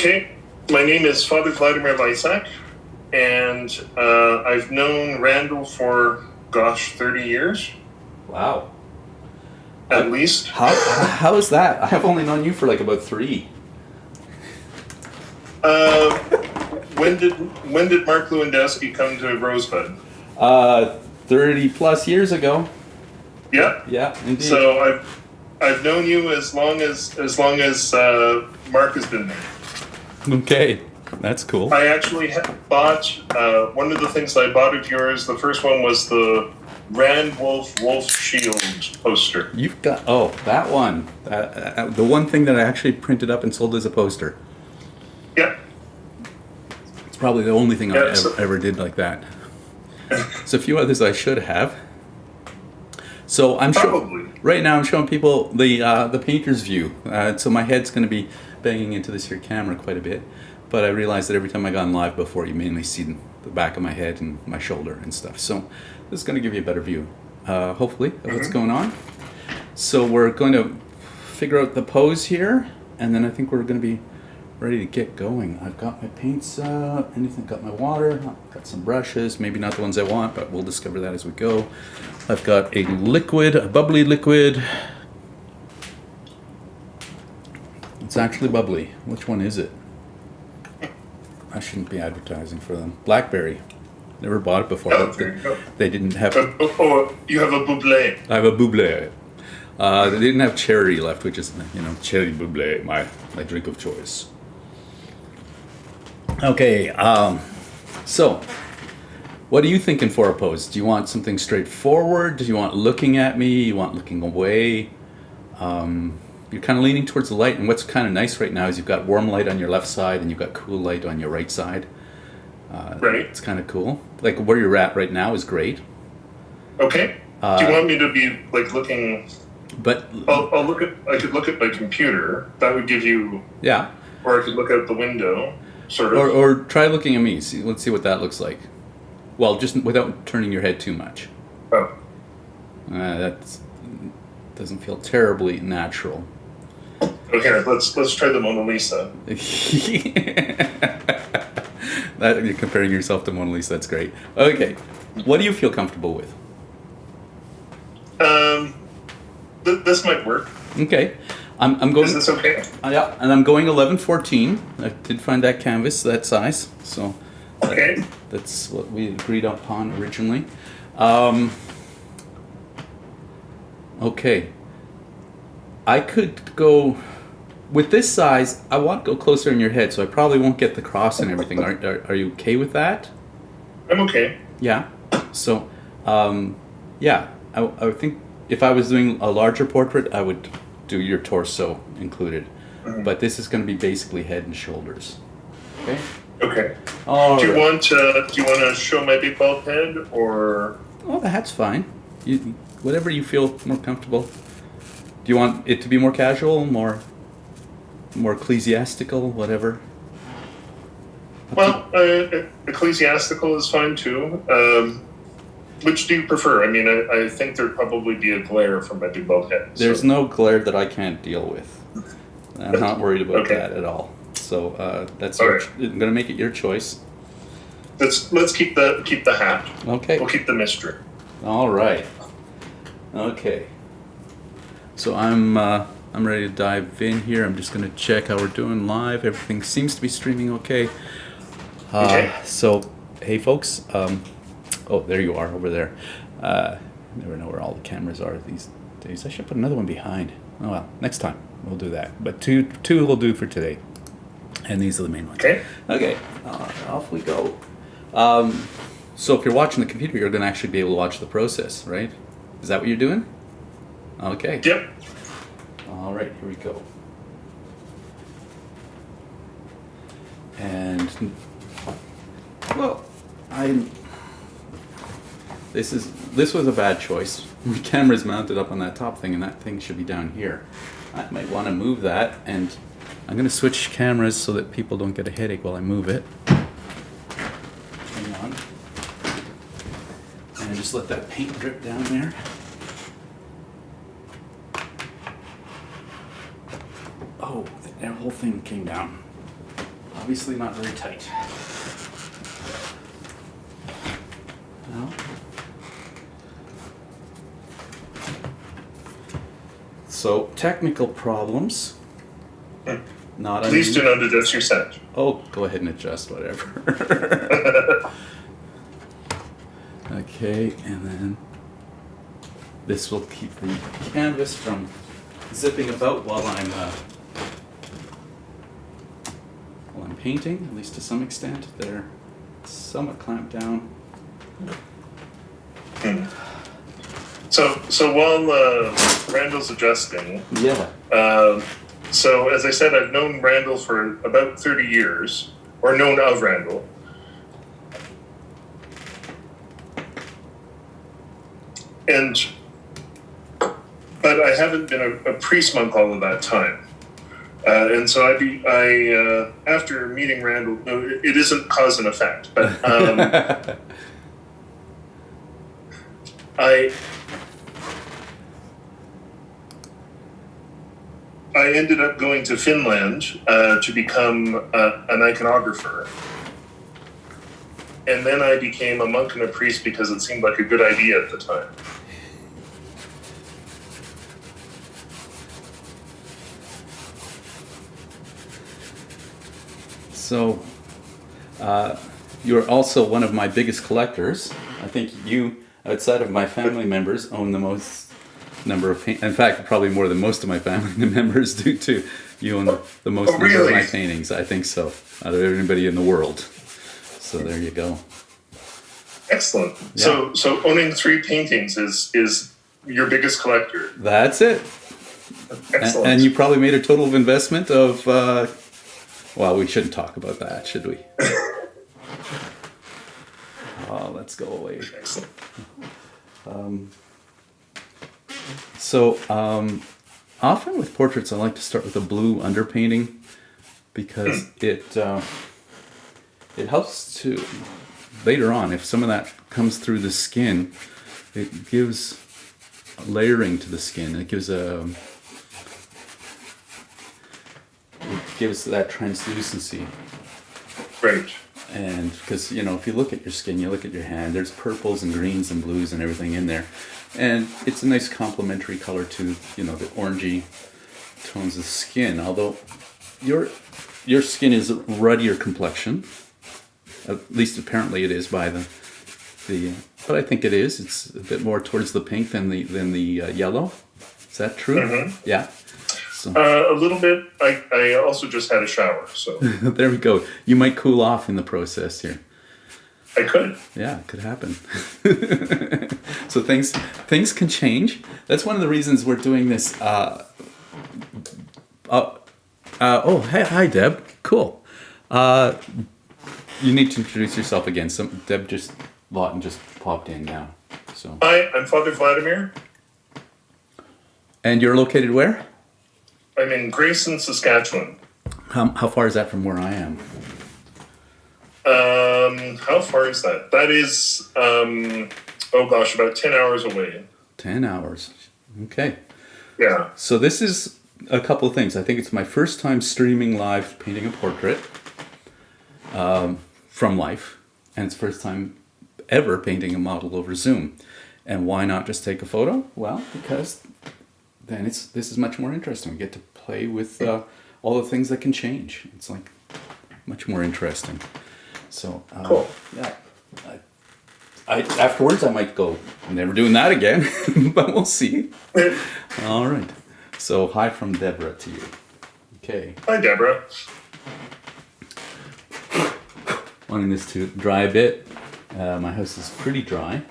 Okay, my name is Father Vladimir Lysak, and I've known Randall for, 30 years. Wow. At least. How is that? I have only known you for like about 3. When did Mark Lewandowski come to Rosebud? 30 plus years ago. Yeah. Yeah, indeed. So I've known you as long as Mark has been there. Okay, that's cool. I actually bought one of the things I bought of yours. The first one was the Rand Wolf Shield poster. You've got that one. The one thing that I actually printed up and sold as a poster. Yep. It's probably the only thing I ever did like that. There's a few others I should have. So right now I'm showing people the painter's view. So my head's going to be banging into this here camera quite a bit. But I realized that every time I got on live before, you mainly see the back of my head and my shoulder and stuff. So this is going to give you a better view, hopefully, of what's going on. So we're going to figure out the pose here, and then I think we're going to be ready to get going. I've got my paints, got my water, I've got some brushes, maybe not the ones I want, but we'll discover that as we go. I've got a bubbly liquid. It's actually bubbly. Which one is it? I shouldn't be advertising for them. Blackberry. Never bought it before. They didn't have... Oh, you have a bubbly. I have a bubbly. They didn't have cherry left, which is, cherry bubbly, my drink of choice. Okay, so what are you thinking for a pose? Do you want something straightforward? Do you want looking at me? You want looking away? You're kind of leaning towards the light, and what's kind of nice right now is you've got warm light on your left side and you've got cool light on your right side. Right. It's kind of cool. Like where you're at right now is great. Okay. Do you want me to be like looking? But I could look at my computer. That would give you. Yeah. Or I could look out the window, sort of. Or try looking at me. Let's see what that looks like. Well, just without turning your head too much. Oh. That doesn't feel terribly natural. Okay, let's try the Mona Lisa. You're comparing yourself to Mona Lisa. That's great. Okay, what do you feel comfortable with? This might work. Okay, I'm going. Is this okay? Yeah, and I'm going 11:14. I did find that canvas that size, so okay. That's what we agreed upon originally. Okay, I could go. With this size, I want to go closer in your head, so I probably won't get the cross and everything. Are you okay with that? I'm okay. Yeah. So, yeah, I would think if I was doing a larger portrait, I would do your torso included. Mm-hmm. But this is going to be basically head and shoulders. Okay. Okay. Do you want to show my big bald head or? Oh, the hat's fine. Whatever you feel more comfortable. Do you want it to be more casual, more ecclesiastical, whatever? Well, ecclesiastical is fine too. Which do you prefer? I mean, I think there'd probably be a glare from my big bald head. There's no glare that I can't deal with. I'm not worried about that at all. So that's I'm going to make it your choice. Let's keep the hat. Okay. We'll keep the mystery. All right. Okay. So I'm ready to dive in here. I'm just going to check how we're doing live. Everything seems to be streaming okay. Okay. So, hey folks. Oh, there you are over there. Never know where all the cameras are these days. I should put another one behind. Oh well, next time we'll do that. But two will do for today. And these are the main ones. Okay. Okay. Off we go. So if you're watching the computer, you're going to actually be able to watch the process, right? Is that what you're doing? Okay. Yep. All right, here we go. And, well, this was a bad choice. My camera's mounted up on that top thing, and that thing should be down here. I might want to move that, and I'm going to switch cameras so that people don't get a headache while I move it. Hang on. And just let that paint drip down there. Oh, the whole thing came down. obviously not very tight. No. So, technical problems. Not Please do not adjust your set. Oh, go ahead and adjust whatever. Okay, and then this will keep the canvas from zipping about while I'm painting, at least to some extent. They're somewhat clamped down. So while Randall's adjusting, Yeah. So as I said, I've known Randall for about 30 years, or known of Randall. But I haven't been a priest monk all of that time. And so after meeting Randall, no, it isn't cause and effect, but I ended up going to Finland to become an iconographer. And then I became a monk and a priest because it seemed like a good idea at the time. So, you're also one of my biggest collectors. I think you, outside of my family members, own the most number of in fact, probably more than most of my family members do too. You own the most number of my paintings. I think so, out of everybody in the world. So there you go. Excellent. Yeah. So owning 3 paintings is your biggest collector. That's it. Excellent. And you probably made a total of investment of. Well, we shouldn't talk about that, should we? Oh, let's go away. Excellent. Often with portraits, I like to start with a blue underpainting because it helps to, later on, if some of that comes through the skin, it gives layering to the skin. It gives that translucency. Right. And because, if you look at your skin, you look at your hand, there's purples and greens and blues and everything in there. And it's a nice complementary color to, the orangey tones of skin. Although your skin is a ruddier complexion. At least apparently it is by the but I think it is. It's a bit more towards the pink than the yellow. Is that true? Mm-hmm. Yeah. A little bit. I also just had a shower, so there we go. You might cool off in the process here. I could. Yeah, it could happen. So things can change. That's one of the reasons we're doing this. Hey, hi Deb. Cool. You need to introduce yourself again. Deb Lawton just popped in now. So. Hi, I'm Father Vladimir. And you're located where? I'm in Grayson, Saskatchewan. How far is that from where I am? How far is that? That is, about 10 hours away. 10 hours. Okay. Yeah. So this is a couple of things. I think it's my first time streaming live painting a portrait from life. And it's the first time ever painting a model over Zoom. And why not just take a photo? Well, because then this is much more interesting. We get to play with all the things that can change. It's like much more interesting. So cool. Yeah, I afterwards I might go. I'm never doing that again, but we'll see. All right. So hi from Deborah to you. Okay. Hi, Deborah. Wanting this to dry a bit. My house is pretty dry.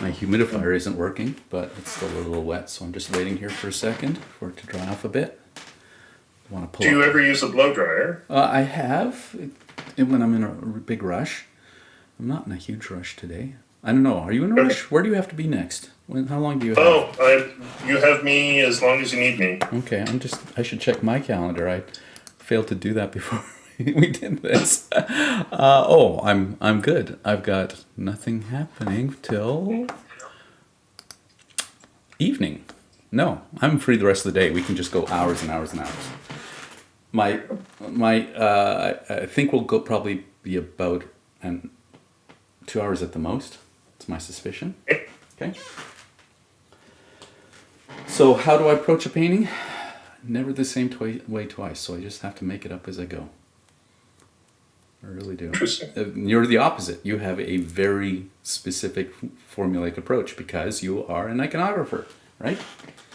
My humidifier isn't working, but it's still a little wet, so I'm just waiting here for a second for it to dry off a bit. Do you ever use a blow dryer? I have, when I'm in a big rush. I'm not in a huge rush today. I don't know. Are you in a rush? Where do you have to be next? How long do you have? You have me as long as you need me. Okay, I should check my calendar. I failed to do that before we did this. I'm good. I've got nothing happening till evening. No, I'm free the rest of the day. We can just go hours and hours and hours. I think we'll go probably be about 2 hours at the most. It's my suspicion. Okay. So how do I approach a painting? Never the same way twice. So I just have to make it up as I go. I really do. Interesting. You're the opposite. You have a very specific formulaic approach because you are an iconographer, right?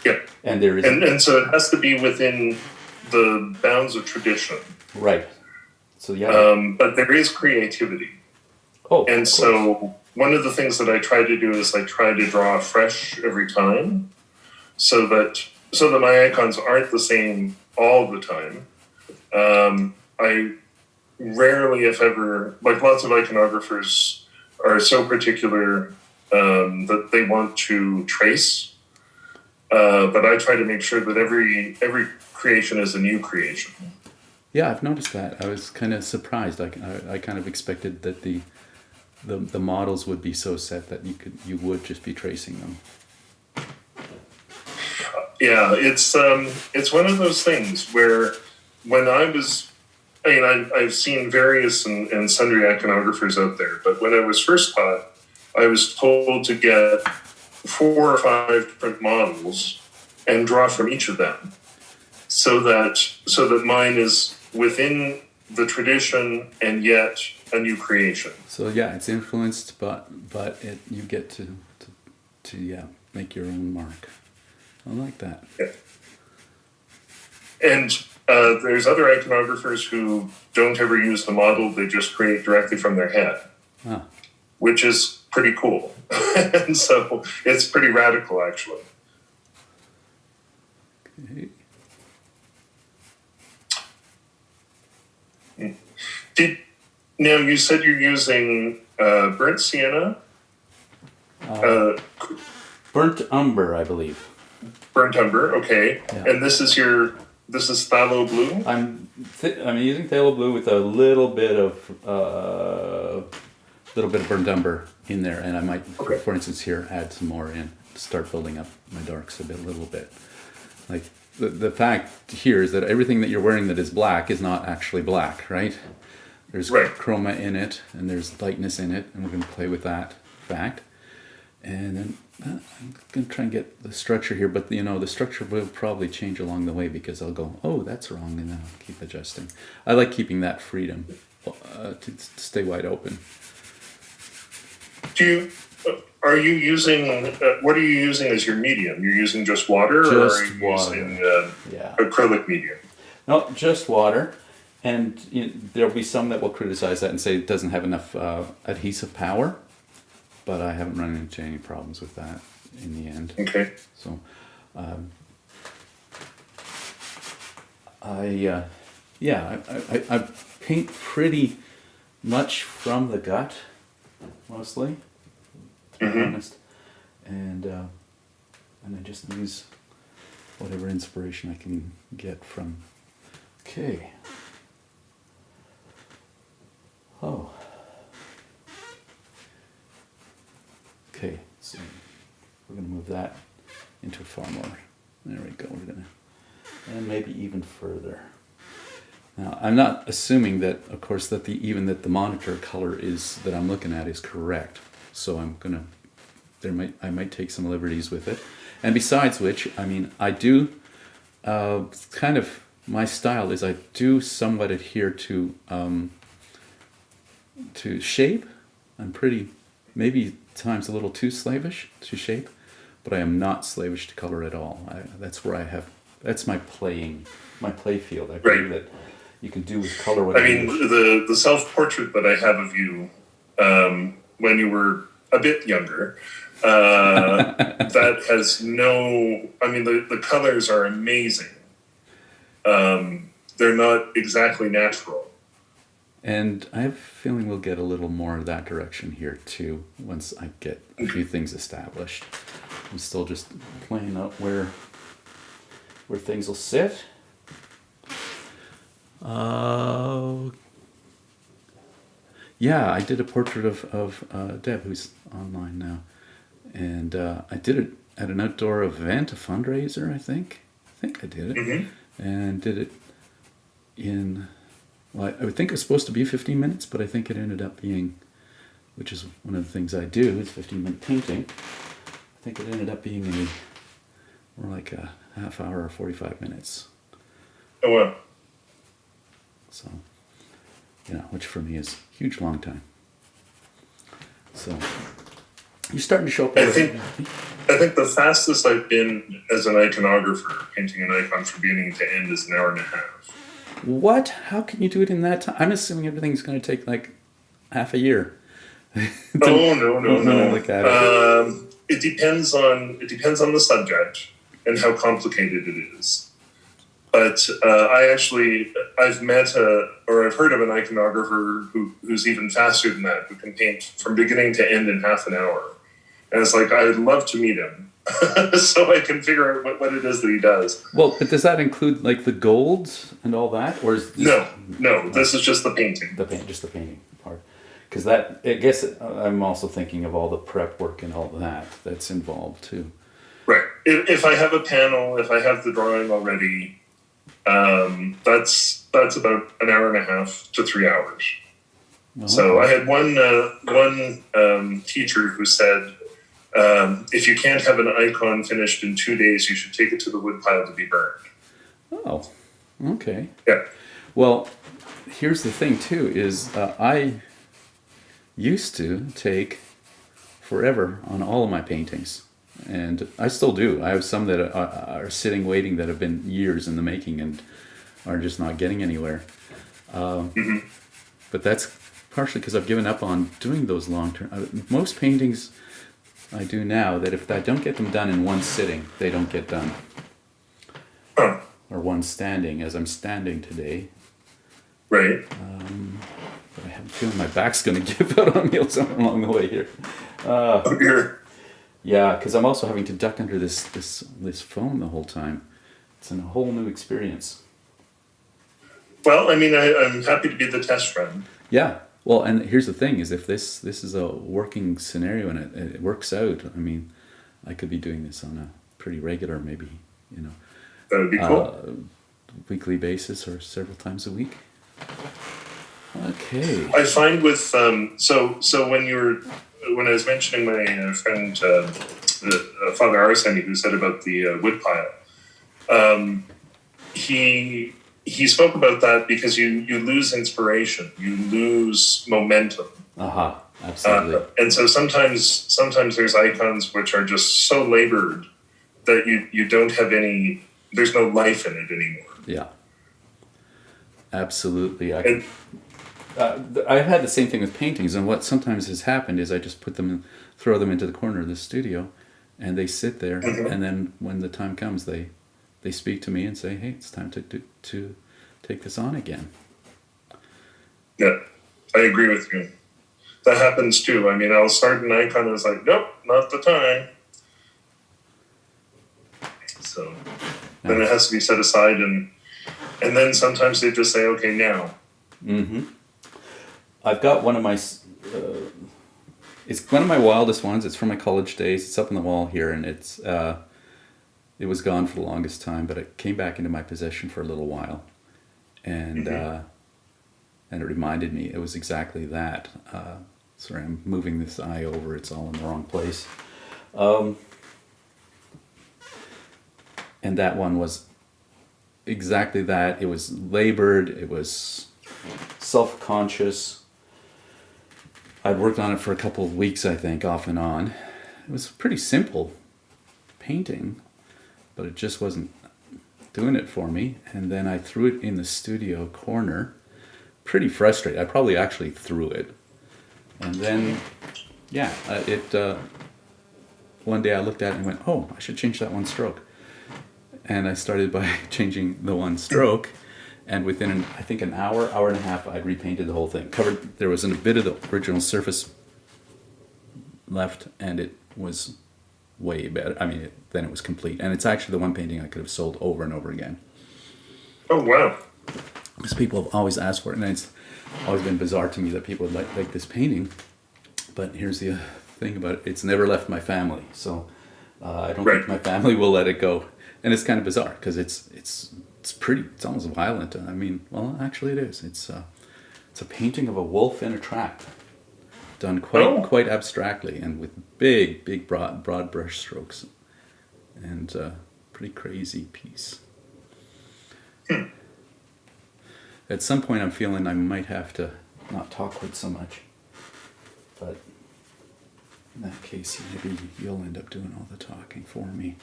Yeah. And there is, and so it has to be within the bounds of tradition. Right. So yeah. But there is creativity. Oh. And so one of the things that I try to do is I try to draw fresh every time, so that my icons aren't the same all the time. I rarely, if ever, like lots of iconographers are so particular that they want to trace. But I try to make sure that every creation is a new creation. Yeah, I've noticed that. I was kind of surprised. I kind of expected that the models would be so set that you would just be tracing them. Yeah, it's one of those things where when I've seen various and sundry iconographers out there, but when I was first taught, I was told to get 4 or 5 different models and draw from each of them, so that mine is within the tradition and yet a new creation. So yeah, it's influenced, but you get to make your own mark. I like that. Yeah. And there's other iconographers who don't ever use the model; they just create directly from their head, which is pretty cool. And so it's pretty radical, actually. Okay. Now you said you're using burnt sienna, burnt umber, I believe. Burnt umber, okay. Yeah. And this is phthalo blue. I'm using phthalo blue with a little bit of burnt umber in there, and I might, for instance, here add some more in to start building up my darks a little bit. Like the fact here is that everything that you're wearing that is black is not actually black, right? There's chroma in it, and there's lightness in it, and we're going to play with that fact. And then I'm going to try and get the structure here, but the structure will probably change along the way because I'll go, oh, that's wrong, and then I'll keep adjusting. I like keeping that freedom to stay wide open. Are you using, what are you using as your medium? You're using just water, or are you using acrylic medium? No, just water. And there'll be some that will criticize that and say it doesn't have enough adhesive power, but I haven't run into any problems with that in the end. Okay. So, I paint pretty much from the gut, mostly, to be honest, and I just use whatever inspiration I can get from. Okay. Oh. Okay, so we're going to move that into far more. There we go. We're going to, and maybe even further. Now, I'm not assuming that, of course, that the monitor color that I'm looking at is correct. So I'm going to, I might take some liberties with it. And besides which, I do kind of, my style is I do somewhat adhere to shape. I'm pretty, maybe times a little too slavish to shape, but I am not slavish to color at all. That's my play field. I believe that you can do with color whatever. The self-portrait that I have of you when you were a bit younger, that has the colors are amazing. They're not exactly natural. And I have a feeling we'll get a little more of that direction here too once I get a few things established. I'm still just playing out where things will sit. Yeah, I did a portrait of Deb, who's online now, and I did it at an outdoor event, a fundraiser. I think I did it, and did it well, I would think it was supposed to be 15 minutes, but I think it ended up being, which is one of the things I do, is 15-minute painting. I think it ended up being more like a half hour or 45 minutes. Oh, wow. So, which for me is a huge long time. So, you're starting to show up. I think the fastest I've been as an iconographer, painting an icon from beginning to end, is an hour and a half. What? How can you do it in that time? I'm assuming everything's going to take like half a year. No. Look at it. It depends on the subject and how complicated it is. But I've met or I've heard of an iconographer who's even faster than that, who can paint from beginning to end in half an hour. And it's like, I would love to meet him so I can figure out what it is that he does. Well, but does that include like the golds and all that? Or is this... No, this is just the painting. Just the painting part. Because that, I guess I'm also thinking of all the prep work and all that's involved too. Right. If I have a panel, if I have the drawing already, that's about an hour and a half to 3 hours. Oh, so okay. I had one teacher who said, if you can't have an icon finished in 2 days, you should take it to the woodpile to be burned. Oh, okay. Yeah. Well, here's the thing too, is I used to take forever on all of my paintings. And I still do. I have some that are sitting waiting that have been years in the making and are just not getting anywhere. But that's partially because I've given up on doing those long-term. Most paintings I do now, that if I don't get them done in one sitting, they don't get done. Or one standing, as I'm standing today. Right. But I have a feeling my back's going to give out on me somewhere along the way here. Here. Yeah, because I'm also having to duck under this phone the whole time. It's a whole new experience. Well, I mean, I'm happy to be the test run. Yeah. Well, and here's the thing: is if this is a working scenario and it works out, I mean, I could be doing this on a pretty regular, maybe that would be cool, weekly basis or several times a week. Okay. I find with so when I was mentioning my friend Father Arseny, who said about the woodpile, he spoke about that because you lose inspiration, you lose momentum. Absolutely. And so sometimes there's icons which are just so labored that you don't have there's no life in it anymore. Yeah. Absolutely. I've had the same thing with paintings, and what sometimes has happened is I just throw them into the corner of the studio, and they sit there, and then when the time comes, they speak to me and say, "Hey, it's time to take this on again." Yeah, I agree with you. That happens too. I mean, I'll start an icon and it's like, nope, not the time. So then it has to be set aside, and then sometimes they just say, okay, now. Mm-hmm. I've got one of my, it's one of my wildest ones. It's from my college days. It's up on the wall here, and it was gone for the longest time, but it came back into my possession for a little while, and it reminded me, it was exactly that. Sorry, I'm moving this eye over. It's all in the wrong place. And that one was exactly that. It was labored. It was self-conscious. I'd worked on it for a couple of weeks, I think, off and on. It was a pretty simple painting, but it just wasn't doing it for me. And then I threw it in the studio corner, pretty frustrated. I probably actually threw it. And then, one day I looked at it and went, oh, I should change that one stroke. And I started by changing the one stroke. And within, I think, an hour and a half, I'd repainted the whole thing. There was a bit of the original surface left, and it was way better. I mean, then it was complete. And it's actually the one painting I could have sold over and over again. Oh, wow. Because people have always asked for it, and it's always been bizarre to me that people would like this painting. But here's the thing about it. It's never left my family. So I don't think my family will let it go. And it's kind of bizarre, because it's It's almost violent. I mean, well, actually, it is. It's a painting of a wolf in a trap, done quite abstractly and with big broad brush strokes, and pretty crazy piece. At some point, I'm feeling I might have to not talk quite so much, but in that case, maybe you'll end up doing all the talking for me.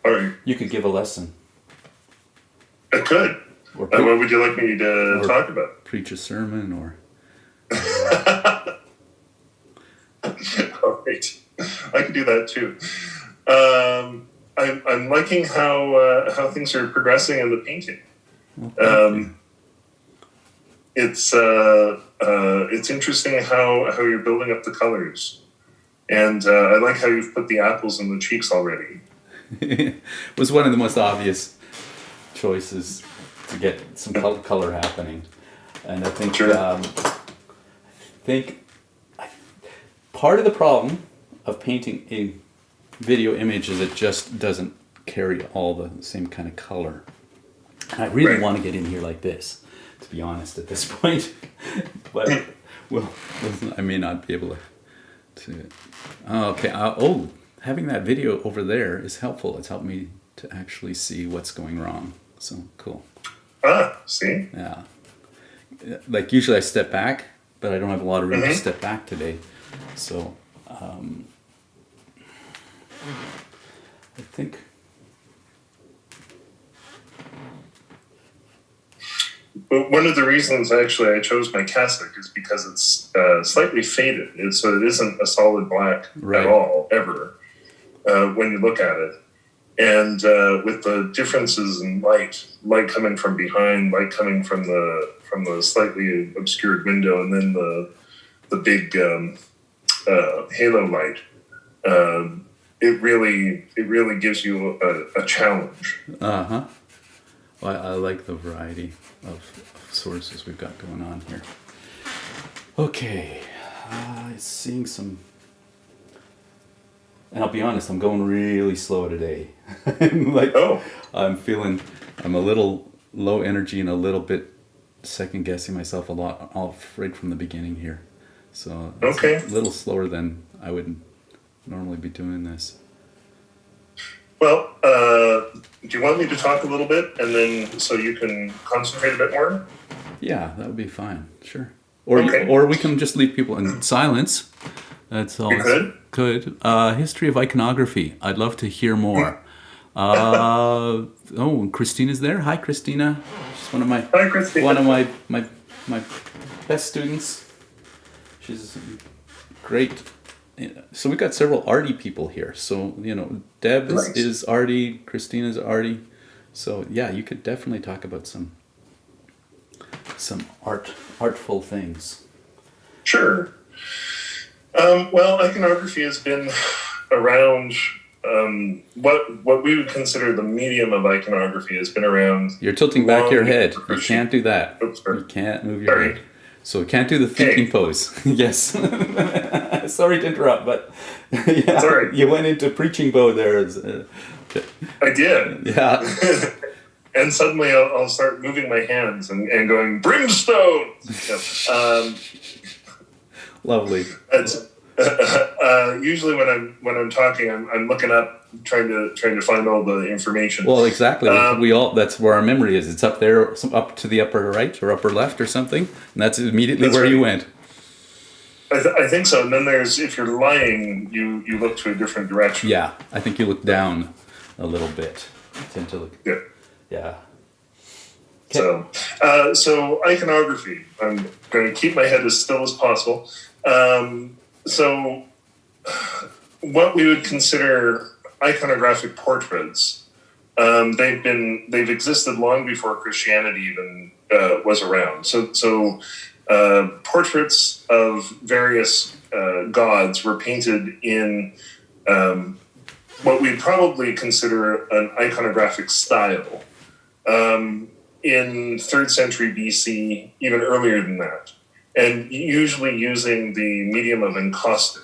All right. You could give a lesson. I could. What would you like me to talk about? Preach a sermon or... All right. I could do that too. I'm liking how things are progressing in the painting. It's interesting how you're building up the colors. And I like how you've put the apples in the cheeks already. It was one of the most obvious choices to get some color happening, and I think part of the problem of painting a video image is it just doesn't carry all the same kind of color. And I really want to get in here like this, to be honest, at this point, but well, I may not be able to. Okay. Having that video over there is helpful. It's helped me to actually see what's going wrong. So cool. See? Yeah. Like usually I step back, but I don't have a lot of room to step back today. So I think... But one of the reasons actually I chose my cassock is because it's slightly faded. So it isn't a solid black at all, ever, when you look at it. And with the differences in light coming from behind, light coming from the slightly obscured window, and then the big halo light, it really gives you a challenge. Well, I like the variety of sources we've got going on here. Okay, seeing some. And I'll be honest, I'm going really slow today. I'm a little low energy and a little bit second guessing myself a lot right from the beginning here. So it's a little slower than I would normally be doing this. Well, do you want me to talk a little bit and then so you can concentrate a bit more? Yeah, that would be fine. Sure. Or we can just leave people in silence. That's all. You could. History of iconography. I'd love to hear more. Christina's there. Hi, Christina. She's one of my my best students. She's great. So we've got several arty people here. So Deb is arty. Christina's arty. So yeah, you could definitely talk about some artful things. Sure. Well, iconography has been around. What we would consider the medium of iconography has been around. You're tilting back your head. You can't do that. You can't move your head. So we can't do the thinking pose. Yes. Sorry to interrupt, but yeah, sorry. You went into preaching mode there. I did. Yeah. And suddenly I'll start moving my hands and going, brimstone! Lovely. Usually when I'm talking, I'm looking up, trying to find all the information. Well, exactly. That's where our memory is. It's up there, up to the upper right or upper left or something, and that's immediately where you went. I think so. And then if you're lying, you look to a different direction. Yeah, I think you look down a little bit. I tend to look. Yeah. Yeah. So iconography. I'm going to keep my head as still as possible. So what we would consider iconographic portraits, they've existed long before Christianity even was around. So portraits of various gods were painted in what we'd probably consider an iconographic style. In 3rd century BC, even earlier than that, and usually using the medium of encaustic.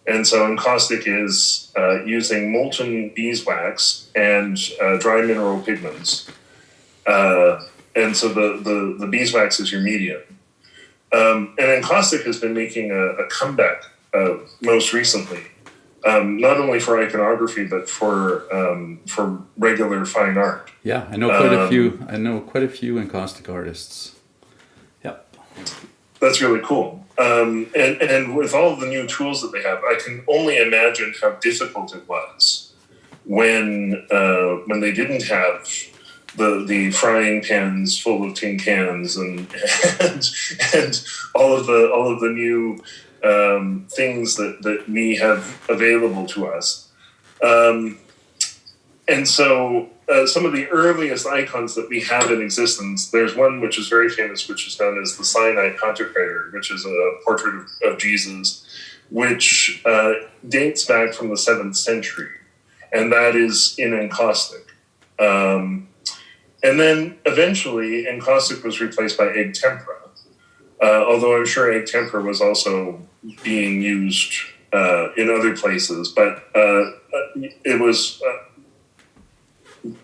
And so encaustic is using molten beeswax and dry mineral pigments And so the beeswax is your medium. And encaustic has been making a comeback most recently, not only for iconography but for regular fine art. Yeah, I know quite a few. I know quite a few encaustic artists. Yep, that's really cool. And with all of the new tools that they have, I can only imagine how difficult it was when they didn't have the frying pans full of tin cans and all of the new things that we have available to us. And so some of the earliest icons that we have in existence, there's one which is very famous, which is known as the Sinai Pantocrator, which is a portrait of Jesus, which dates back from the 7th century. And that is in encaustic. And then eventually encaustic was replaced by egg tempera. Although I'm sure egg tempera was also being used in other places, but it was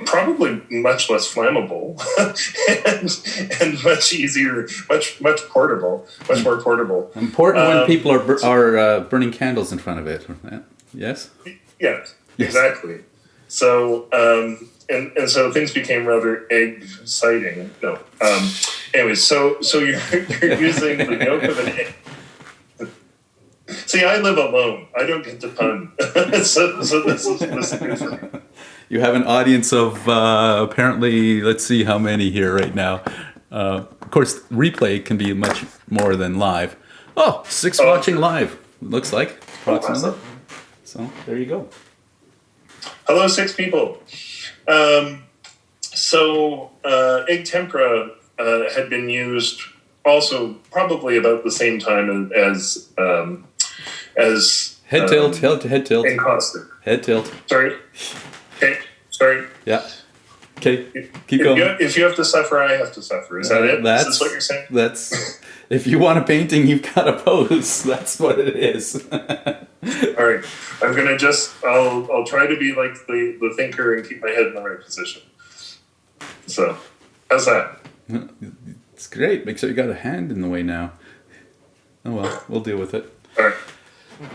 probably much less flammable and much easier, much more portable. Important when people are burning candles in front of it. Yes. Yes, exactly. So and so things became rather egg-citing. No. Anyways, so you're using the yolk of an egg. See, I live alone. I don't get to pun. so this is good for me. You have an audience of apparently, let's see how many here right now. Of course, replay can be much more than live. Oh, 6 watching live, looks like, approximately. Awesome. So, there you go. Hello, 6 people. So egg tempera had been used also probably about the same time as head tilt, head tilt, encaustic. Head tilt. Sorry. Okay. Sorry. Yeah. Okay. Keep going. If you have to suffer, I have to suffer. Is that it? That's, is this what you're saying? That's. If you want a painting, you've got to pose. That's what it is. All right. I'm gonna I'll try to be like the thinker and keep my head in the right position. So, how's that? It's great. Make sure you got a hand in the way now. Oh well, we'll deal with it. All right.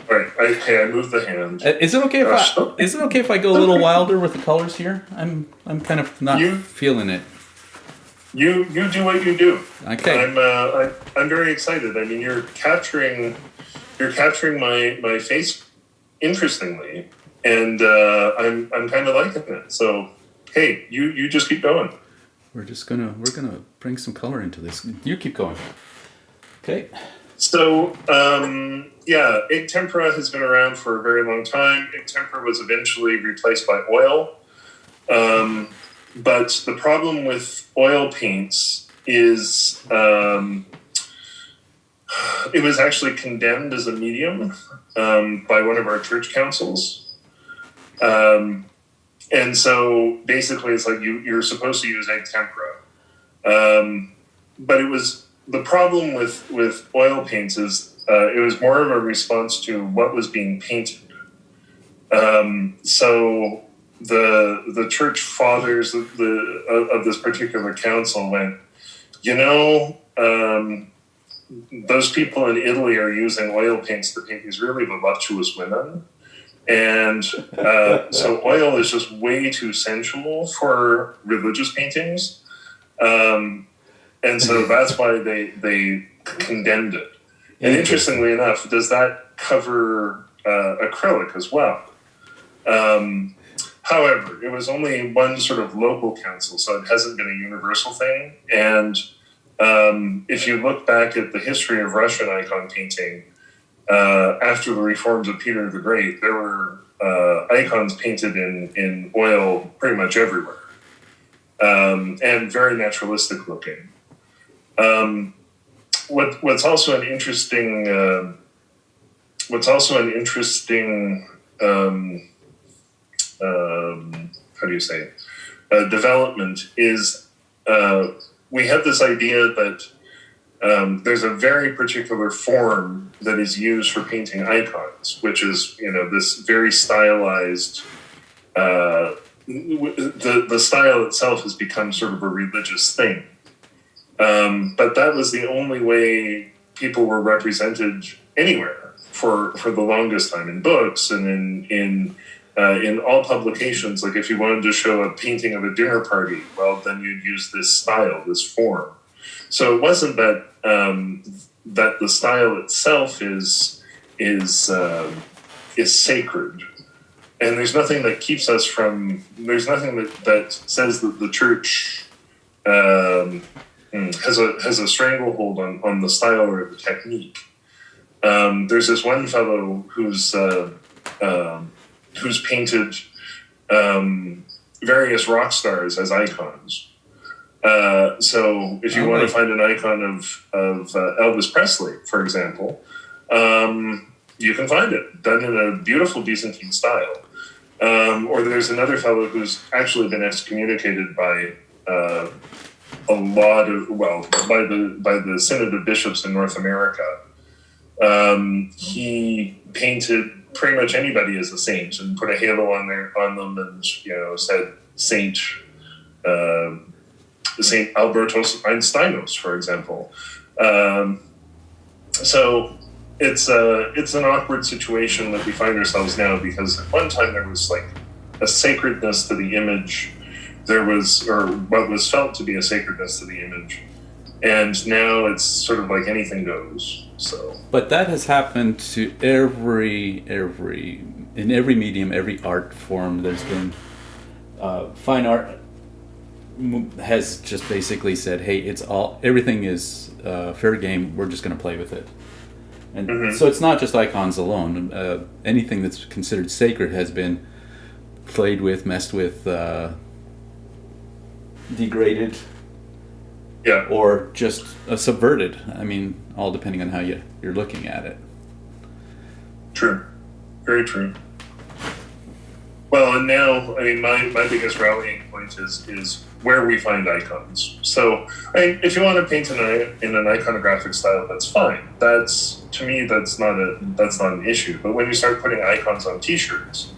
All right. Okay, I moved the hand. Is it okay if I go a little wilder with the colors here? I'm kind of not feeling it. You do what you do. Okay. I'm very excited. I mean, you're capturing my face interestingly, and I'm kind of liking it. So hey, you just keep going. We're gonna bring some color into this. You keep going. Okay. So egg tempera has been around for a very long time. Egg tempera was eventually replaced by oil. But the problem with oil paints is it was actually condemned as a medium by one of our church councils. And so basically it's like you're supposed to use egg tempera. But the problem with oil paints is it was more of a response to what was being painted. So the church fathers of this particular council went, those people in Italy are using oil paints to paint these really voluptuous women. And so oil is just way too sensual for religious paintings. And so that's why they condemned it. And interestingly enough, does that cover acrylic as well? However, it was only one sort of local council, so it hasn't been a universal thing. And if you look back at the history of Russian icon painting, after the reforms of Peter the Great, there were icons painted in oil pretty much everywhere, and very naturalistic looking. What's also an interesting how do you say development is we have this idea that there's a very particular form that is used for painting icons, which is this very stylized the style itself has become sort of a religious thing. But that was the only way people were represented anywhere for the longest time, in books and in all publications. Like if you wanted to show a painting of a dinner party, well, then you'd use this style, this form. So it wasn't that that the style itself is sacred. And there's nothing that keeps us from. There's nothing that says that the church has a stranglehold on the style or the technique. There's this one fellow who's painted various rock stars as icons. So if you want to find an icon of Elvis Presley, for example, you can find it done in a beautiful Byzantine style. Or there's another fellow who's actually been excommunicated by a lot of, by the Synod of Bishops in North America. He painted pretty much anybody as a saint and put a halo on them and said Saint Albertus Einsteinos, for example. So it's an awkward situation that we find ourselves now, because at one time there was like a sacredness to the image. There was, or what was felt to be a sacredness to the image, and now it's sort of like anything goes. So, but that has happened to every in every medium, every art form. There's been fine art has just basically said, "Hey, everything is fair game. We're just going to play with it." And so it's not just icons alone. Anything that's considered sacred has been played with, messed with, degraded, or just subverted. I mean, all depending on how you're looking at it. True. Very true. Well, and now, I mean, my biggest rallying point is where we find icons. So, if you want to paint in an iconographic style, that's fine. To me, that's not an issue. But when you start putting icons on T-shirts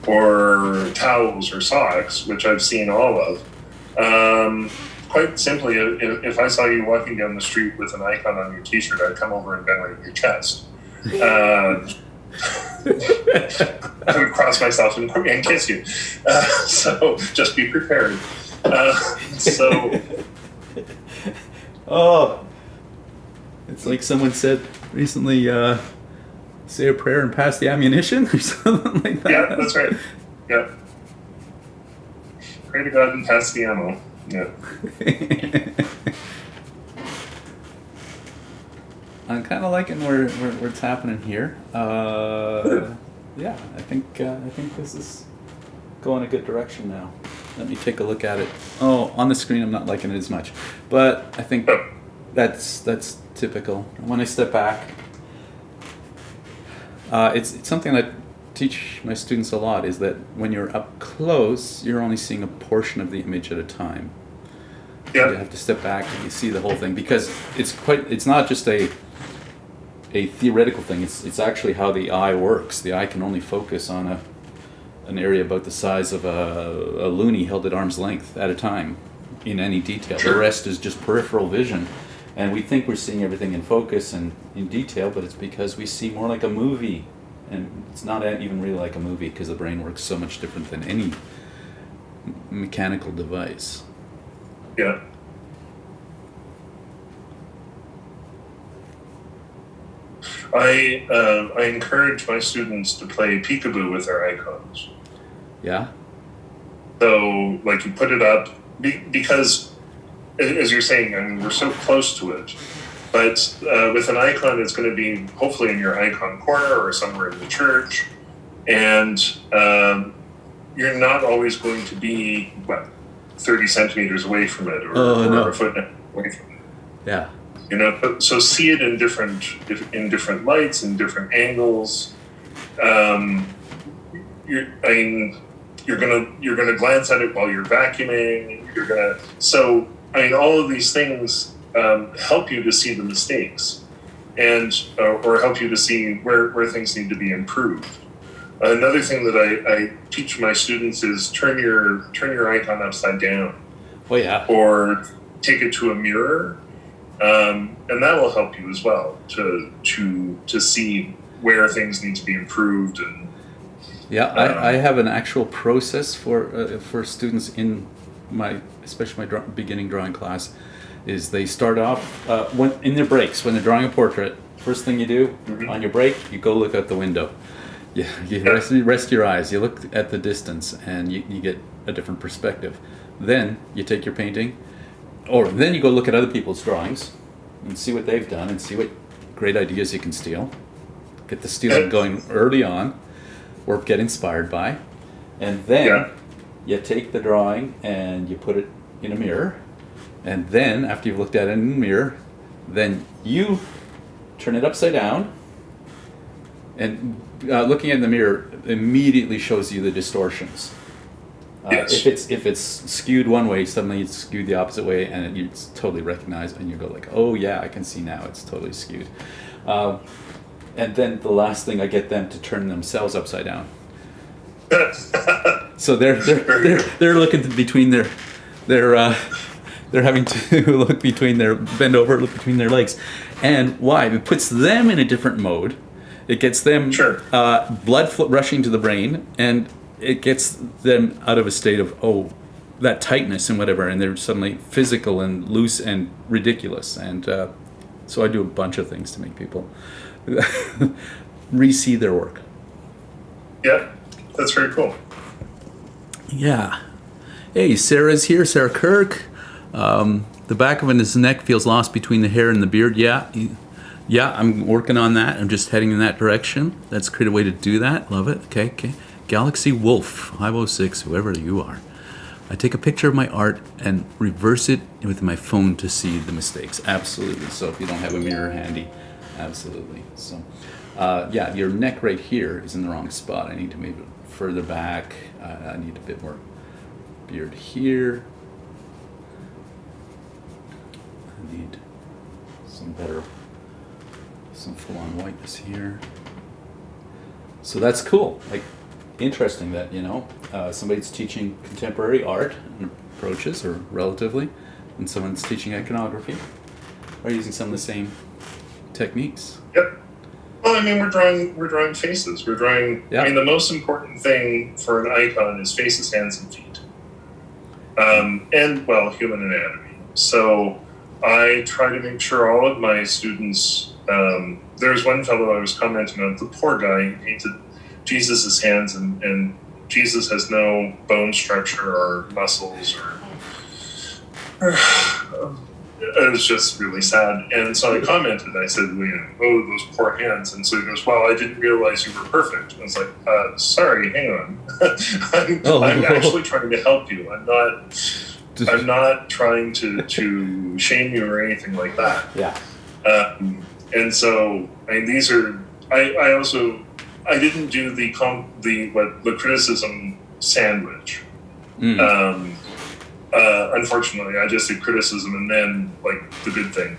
or towels or socks, which I've seen all of, quite simply, if I saw you walking down the street with an icon on your T-shirt, I'd come over and venerate your chest. I would cross myself and kiss you. So just be prepared. It's like someone said recently, say a prayer and pass the ammunition or something like that. Yeah, that's right. Yeah. Pray to God and pass the ammo. Yeah. I'm kind of liking where it's happening here. Yeah, I think this is going a good direction now. Let me take a look at it. Oh, on the screen I'm not liking it as much, but I think that's typical. When I step back, it's something that I teach my students a lot, is that when you're up close, you're only seeing a portion of the image at a time. Yeah. You have to step back and you see the whole thing, because it's not just a theoretical thing. It's actually how the eye works. The eye can only focus on an area about the size of a loonie held at arm's length at a time in any detail. Sure. The rest is just peripheral vision, and we think we're seeing everything in focus and in detail, but it's because we see more like a movie, and it's not even really like a movie, because the brain works so much different than any mechanical device. Yeah. I encourage my students to play peekaboo with their icons. Yeah. So, like, you put it up because, as you're saying, I mean, we're so close to it. But with an icon, it's going to be hopefully in your icon corner or somewhere in the church, and you're not always going to be 30 centimeters away from it, or a foot away from it. Yeah. You know, so see it in different lights, in different angles. You're gonna glance at it while you're vacuuming. All of these things help you to see the mistakes, and or help you to see where things need to be improved. Another thing that I teach my students is turn your icon upside down. Oh yeah. Or take it to a mirror, and that will help you as well to see where things need to be improved. And yeah, I have an actual process for students in especially my beginning drawing class. Is they start off when in their breaks when they're drawing a portrait. First thing you do on your break, you go look out the window. Yeah, you rest your eyes. You look at the distance, and you get a different perspective. Then you take your painting, or then you go look at other people's drawings, and see what they've done, and see what great ideas you can steal. Get the stealing going early on, or get inspired by, and then you take the drawing and you put it in a mirror, and then after you've looked at it in the mirror, then you turn it upside down, and looking in the mirror immediately shows you the distortions. Yes. If it's skewed one way, suddenly it's skewed the opposite way, and it's totally recognized, and you go like, oh yeah, I can see now it's totally skewed. And then the last thing, I get them to turn themselves upside down. So they're looking between they're having to look between bend over, look between their legs, and why? It puts them in a different mode. It gets them blood rushing to the brain, and it gets them out of a state of that tightness and whatever, and they're suddenly physical and loose and ridiculous. And so I do a bunch of things to make people re-see their work. Yeah, that's very cool. Yeah. Hey, Sarah's here, Sarah Kirk. The back of his neck feels lost between the hair and the beard. Yeah, I'm working on that. I'm just heading in that direction. That's a creative way to do that. Love it. Okay. Galaxy Wolf 506, whoever you are. I take a picture of my art and reverse it with my phone to see the mistakes. Absolutely. So if you don't have a mirror handy, absolutely. So, your neck right here is in the wrong spot. I need to move it further back. I need a bit more beard here. I need some full-on whiteness here. So that's cool. Like, interesting that, somebody's teaching contemporary art and approaches, or relatively, and someone's teaching iconography, are using some of the same techniques. Yep. Well, I mean, we're drawing faces. We're drawing. Yeah. I mean, the most important thing for an icon is faces, hands, and feet, and human anatomy. So I try to make sure all of my students. There's one fellow I was commenting on. The poor guy, he painted Jesus' hands, and Jesus has no bone structure or muscles, or it was just really sad. And so I commented, I said, oh, those poor hands. And so he goes, well, I didn't realize you were perfect. And I was like, sorry, hang on. I'm actually trying to help you. I'm not trying to shame you or anything like that. Yeah. And so, I mean, these are, I didn't do the criticism sandwich. Unfortunately, I just did criticism and then the good thing.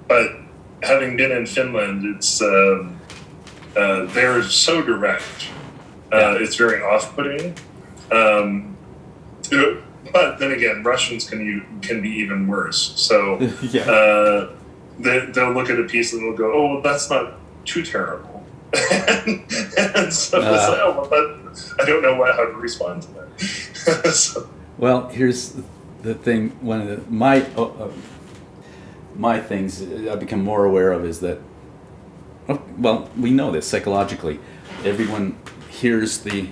But having been in Finland, it's they're so direct. It's very off-putting. But then again, Russians can be even worse. So they'll look at a piece and they'll go, "Oh, well, that's not too terrible." and so it's like, but I don't know how to respond to that. So. Well, here's the thing. One of my things I've become more aware of is that, we know this psychologically. Everyone hears the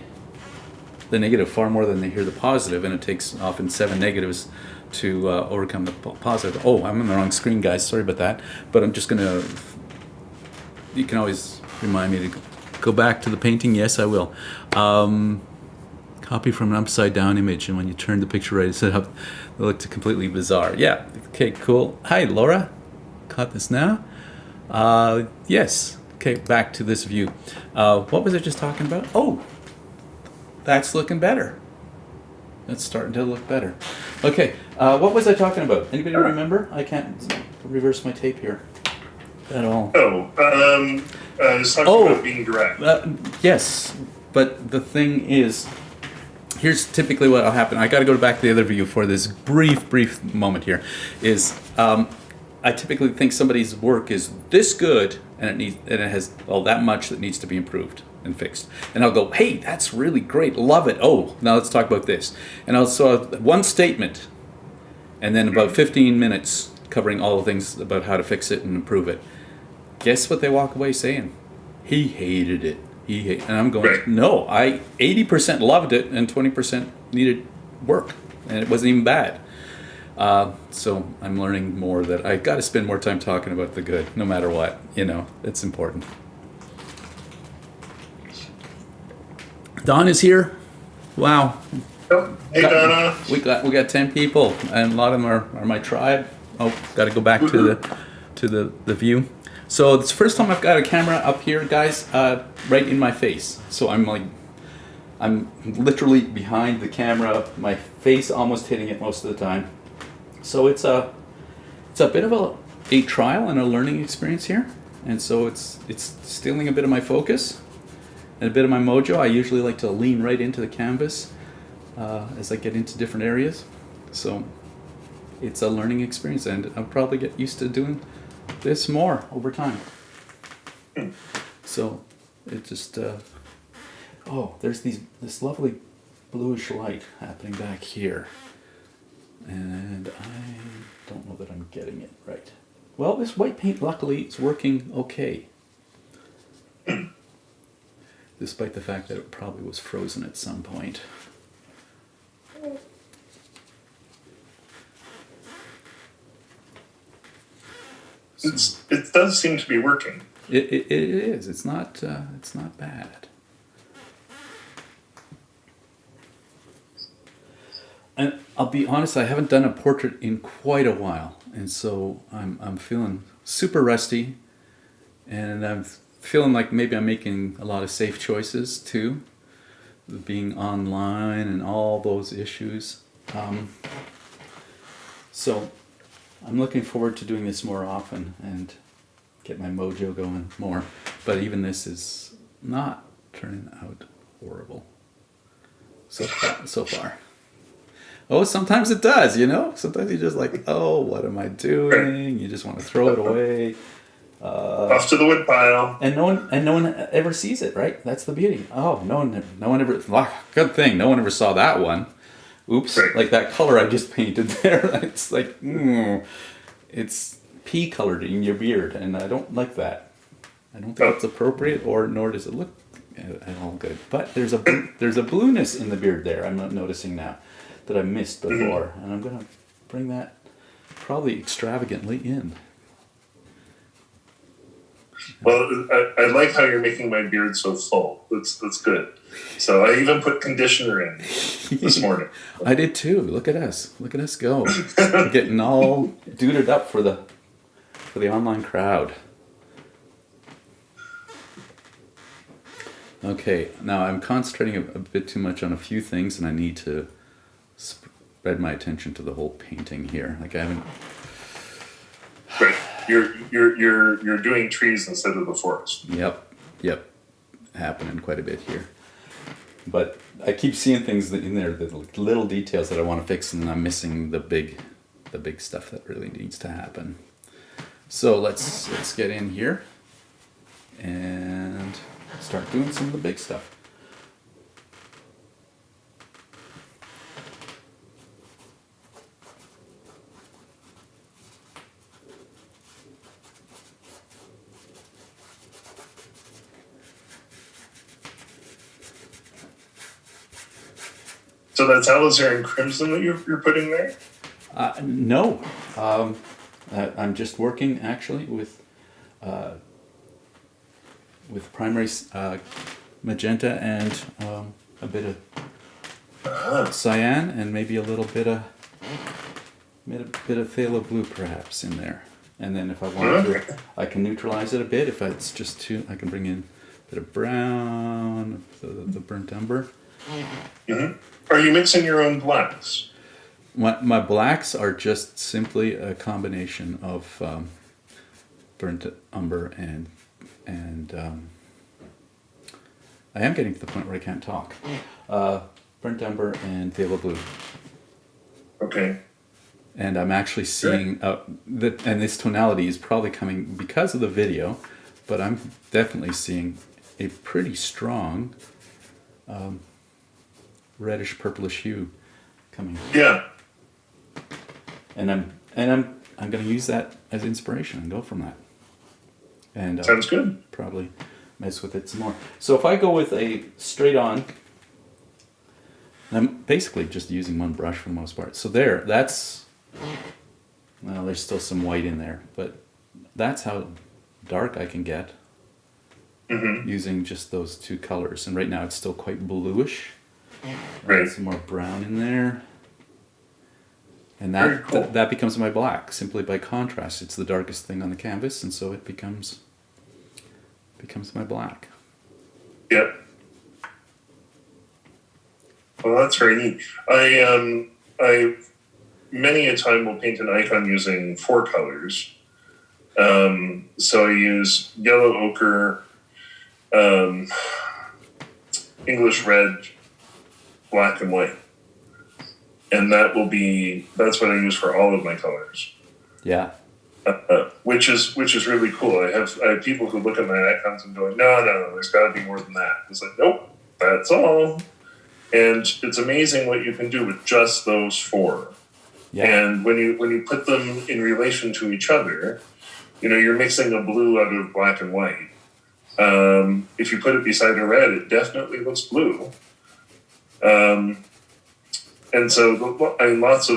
negative far more than they hear the positive, and it takes often 7 negatives to overcome the positive. Oh, I'm on the wrong screen, guys. Sorry about that. But I'm just gonna. You can always remind me to go back to the painting. Yes, I will. Copy from an upside down image, and when you turn the picture right, it looked completely bizarre. Yeah. Okay. Cool. Hi, Laura. Caught this now. Yes. Okay. Back to this view. What was I just talking about? Oh, that's looking better. That's starting to look better. Okay. What was I talking about? Anybody remember? I can't reverse my tape here. at all. Oh, I was talking about being direct. Yes, but the thing is, here's typically what will happen. I got to go back to the other view for this brief moment here. Is I typically think somebody's work is this good, and it has that much that needs to be improved and fixed. And I'll go, hey, that's really great, love it. Oh, now let's talk about this. And I'll so one statement, and then about 15 minutes covering all the things about how to fix it and improve it. Guess what they walk away saying? He hated it. And I'm going, Right. no, I 80% loved it and 20% needed work, and it wasn't even bad. So I'm learning more that I got to spend more time talking about the good, no matter what. It's important. Don is here. Wow. Oh, hey, Donna. We got 10 people, and a lot of them are my tribe. Oh, got to go back to the view. So it's the first time I've got a camera up here, guys, right in my face. So I'm literally behind the camera, my face almost hitting it most of the time. So it's a bit of a trial and a learning experience here, and so it's stealing a bit of my focus and a bit of my mojo. I usually like to lean right into the canvas as I get into different areas. So it's a learning experience, and I'll probably get used to doing this more over time. So it just there's this lovely bluish light happening back here, and I don't know that I'm getting it right. Well, this white paint luckily is working okay, despite the fact that it probably was frozen at some point. It does seem to be working. It is. It's not bad. And I'll be honest, I haven't done a portrait in quite a while, and so I'm feeling super rusty, and I'm feeling like maybe I'm making a lot of safe choices too, being online and all those issues. So I'm looking forward to doing this more often and get my mojo going more. But even this is not turning out horrible so far. Oh, sometimes it does, Sometimes you're just like, oh, what am I doing? You just want to throw it away. Off to the wood pile. And no one ever sees it, right? That's the beauty. Oh, no one ever. Good thing no one ever saw that one. Oops, right. Like that color I just painted there. It's like, it's pea colored in your beard, and I don't like that. I don't think it's appropriate, nor does it look at all good. But there's a blueness in the beard there. I'm not noticing now that I missed before, and I'm gonna bring that probably extravagantly in. Well, I like how you're making my beard so full. That's good. So I even put conditioner in this morning. I did too. Look at us. Look at us go. We're getting all duded up for the online crowd. Okay, now I'm concentrating a bit too much on a few things, and I need to spread my attention to the whole painting here. Like I haven't. Right. You're doing trees instead of the forest. Yep. Happening quite a bit here. But I keep seeing things in there, the little details that I want to fix, and I'm missing the big stuff that really needs to happen. So let's get in here and start doing some of the big stuff. So that's alizarin crimson that you're putting there? No. I'm just working actually with primary magenta and a bit of cyan and maybe a little bit of phthalo blue perhaps in there. And then if I want to, I can neutralize it a bit. If it's just too, I can bring in a bit of brown, the burnt umber. Mm-hmm. Are you mixing your own blacks? My blacks are just simply a combination of burnt umber and I am getting to the point where I can't talk. Burnt umber and phthalo blue. Okay. And I'm actually seeing that, and this tonality is probably coming because of the video, but I'm definitely seeing a pretty strong reddish purplish hue coming. Yeah. And I'm going to use that as inspiration and go from that. And sounds good. Probably mess with it some more. So if I go with a straight on, I'm basically just using one brush for the most part. So that's, well, there's still some white in there, but that's how dark I can get using just those two colors. And right now it's still quite bluish. Right. Some more brown in there. And that becomes my black simply by contrast. It's the darkest thing on the canvas, and so it becomes my black. Yep. Well, that's very neat. I many a time will paint an icon using 4 colors. So I use yellow ochre, English red, black and white. And that's what I use for all of my colors. Yeah. Which is really cool. I have people who look at my icons and go, no, there's got to be more than that. It's like, nope, that's all. And it's amazing what you can do with just those 4. Yeah. And when you put them in relation to each other, you're mixing a blue out of black and white. If you put it beside a red, it definitely looks blue. And so lots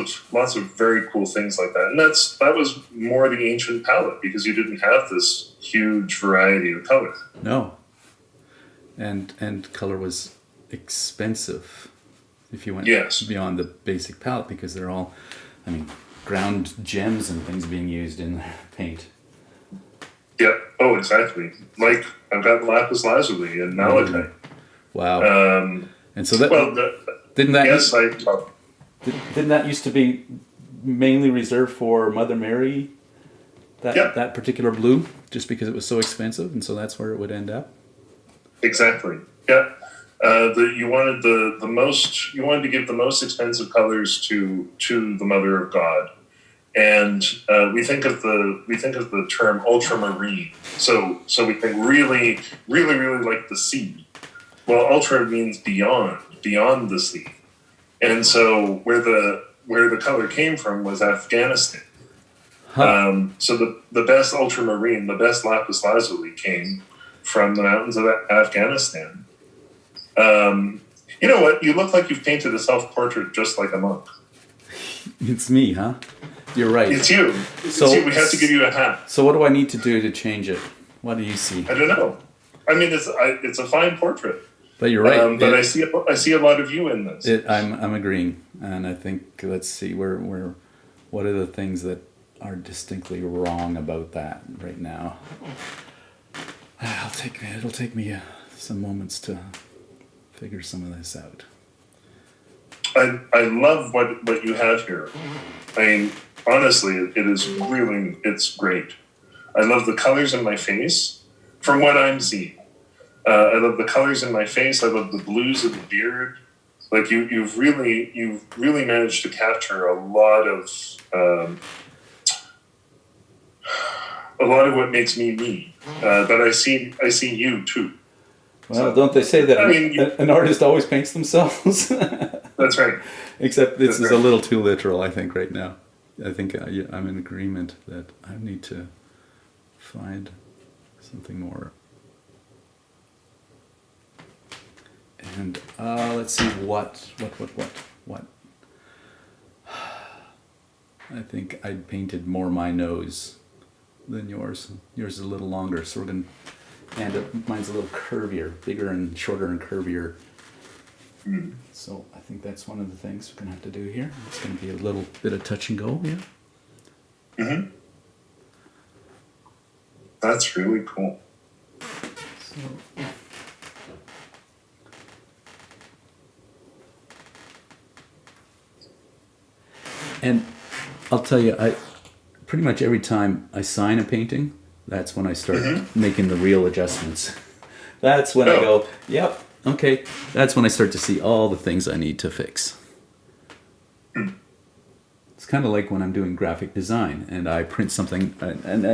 of very cool things like that. And that was more the ancient palette because you didn't have this huge variety of color. No. And color was expensive if you went beyond the basic palette because they're all, ground gems and things being used in paint. Yeah. Oh, exactly. Like I've got lapis lazuli and malachite. Wow. And so that didn't that used to be mainly reserved for Mother Mary? That particular blue, just because it was so expensive, and so that's where it would end up. Exactly. Yeah. You wanted you wanted to give the most expensive colors to the Mother of God. And we think of the term ultramarine. So we think really, really, really like the sea. Well, ultra means beyond the sea. And so where the color came from was Afghanistan. So the best ultramarine, the best lapis lazuli came from the mountains of Afghanistan. You know what? You look like you've painted a self-portrait just like a monk. It's me, huh? You're right. It's you. We have to give you a hat. So what do I need to do to change it? What do you see? I don't know. It's a fine portrait. But you're right. But I see a lot of you in this. I'm agreeing, and I think let's see what are the things that are distinctly wrong about that right now. It'll take me some moments to figure some of this out. I love what you have here. Honestly, it's great. I love the colors in my face from what I'm seeing. I love the colors in my face. I love the blues of the beard. Like you've really managed to capture a lot of what makes me. But I see you too. Well, don't they say that an artist always paints themselves? That's right. Except this is a little too literal, I think, right now. I think I'm in agreement that I need to find something more. And let's see what. I think I painted more my nose than yours. Yours is a little longer, so we're going to end up, mine's a little curvier, bigger and shorter and curvier. Mm. So I think that's one of the things we're going to have to do here. It's going to be a little bit of touch and go, yeah. Mm-hmm. That's really cool. So, and I'll tell you, I pretty much every time I sign a painting, That's when I start making the real adjustments. That's when I go, yep, okay. That's when I start to see all the things I need to fix. It's kind of like when I'm doing graphic design and I print something and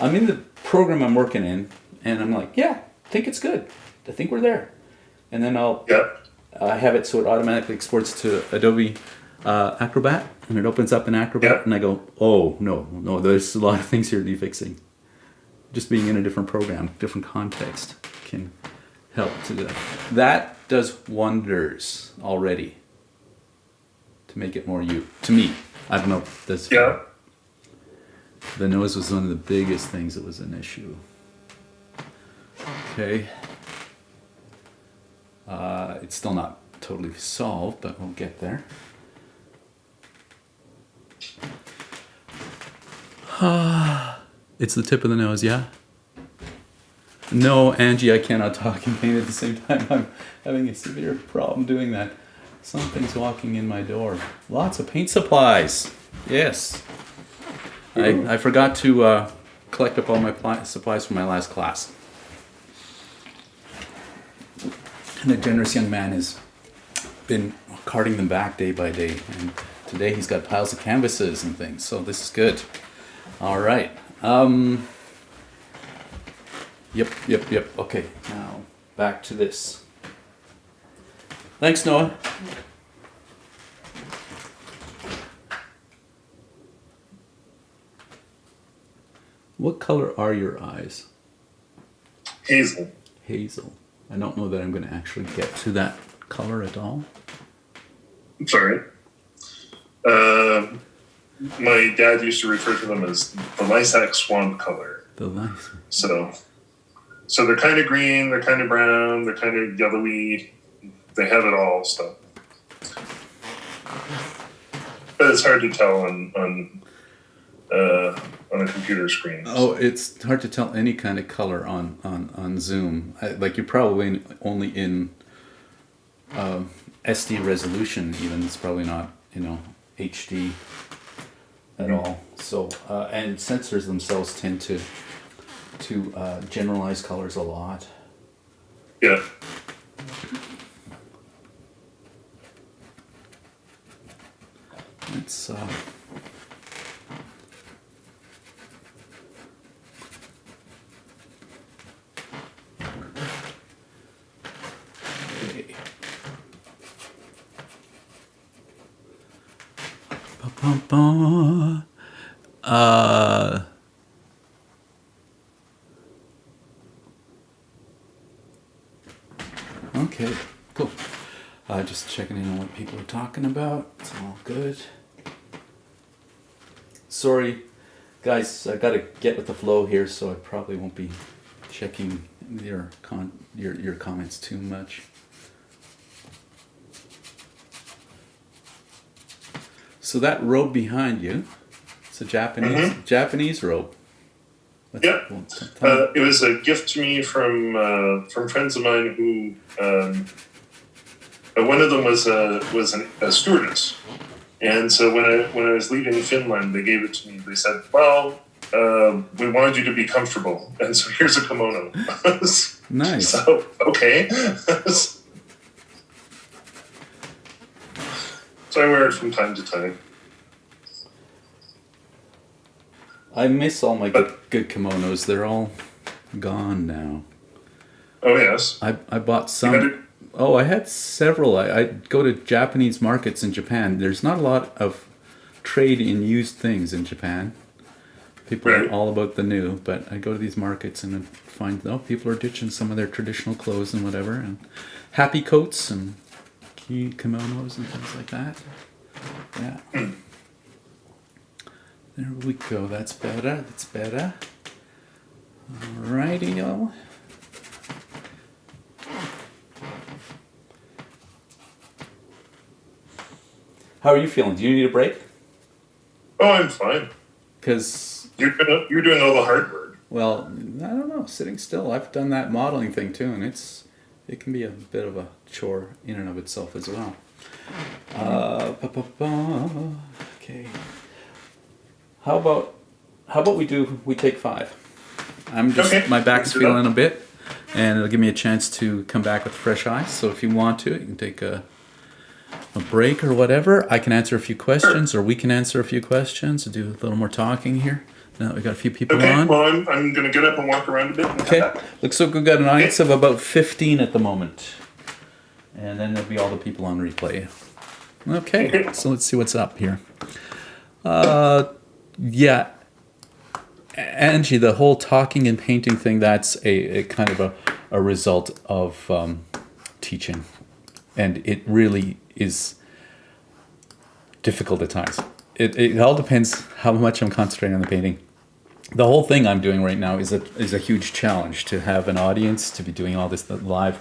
I'm in the program I'm working in and I'm like, yeah, I think it's good. I think we're there. And then I have it so it automatically exports to Adobe Acrobat and it opens up in Acrobat and I go, oh, no, there's a lot of things here to be fixing. Just being in a different program, different context can help to do that. That does wonders already to make it more to me. I don't know if that's... Yeah. The nose was one of the biggest things that was an issue. Okay. It's still not totally solved, but we'll get there. It's the tip of the nose, yeah? No, Angie, I cannot talk and paint at the same time. I'm having a severe problem doing that. Something's walking in my door. Lots of paint supplies. Yes. I forgot to collect up all my supplies from my last class. And a generous young man has been carting them back day by day. And today he's got piles of canvases and things. So this is good. All right. Yep. Okay, now back to this. Thanks, Noah. What color are your eyes? Hazel. Hazel. I don't know that I'm going to actually get to that color at all. I'm sorry. My dad used to refer to them as the Lysac swamp color. The Lysac. So they're kind of green, they're kind of brown, they're kind of yellowy. They have it all, so. But it's hard to tell on a computer screen. Oh, it's hard to tell any kind of color on Zoom. Like you're probably only in SD resolution even. It's probably not, HD at all. So, and sensors themselves tend to generalize colors a lot. Yeah. It's okay, cool. Just checking in on what people are talking about. It's all good. Sorry, guys, I gotta get with the flow here, so I probably won't be checking your comments too much. So that robe behind you, it's a Japanese robe. Yeah, it was a gift to me from friends of mine who one of them was a stewardess, and so when I was leaving Finland, they gave it to me. They said, "Well, we wanted you to be comfortable, and so here's a kimono." Nice. So okay. So I wear it from time to time. I miss all my good kimonos. They're all gone now. Oh, yes. I bought some. I had several. I go to Japanese markets in Japan. There's not a lot of trade in used things in Japan. People are all about the new, but I go to these markets and I find, people are ditching some of their traditional clothes and whatever, and happy coats and kimonos and things like that. Yeah. There we go. That's better. Alrighty-o. How are you feeling? Do you need a break? Oh, I'm fine. Because you're doing all the hard work. Well, I don't know. Sitting still. I've done that modeling thing too, and it can be a bit of a chore in and of itself as well. Okay. How about we take 5? I'm just Okay, my back's let's do feeling that. a bit, and it'll give me a chance to come back with fresh eyes. So if you want to, you can take a break or whatever. I can answer a few questions, or we can answer a few questions and do a little more talking here. Now that we got a few people Okay, on. well, I'm going to get up and walk around a bit. And Okay, come back. looks like we've got an audience of about 15 at the moment. And then there'll be all the people on replay. Okay, so let's see what's up here. Yeah, Angie, the whole talking and painting thing, that's a kind of a result of teaching. And it really is difficult at times. It all depends how much I'm concentrating on the painting. The whole thing I'm doing right now is a huge challenge to have an audience, to be doing all this live.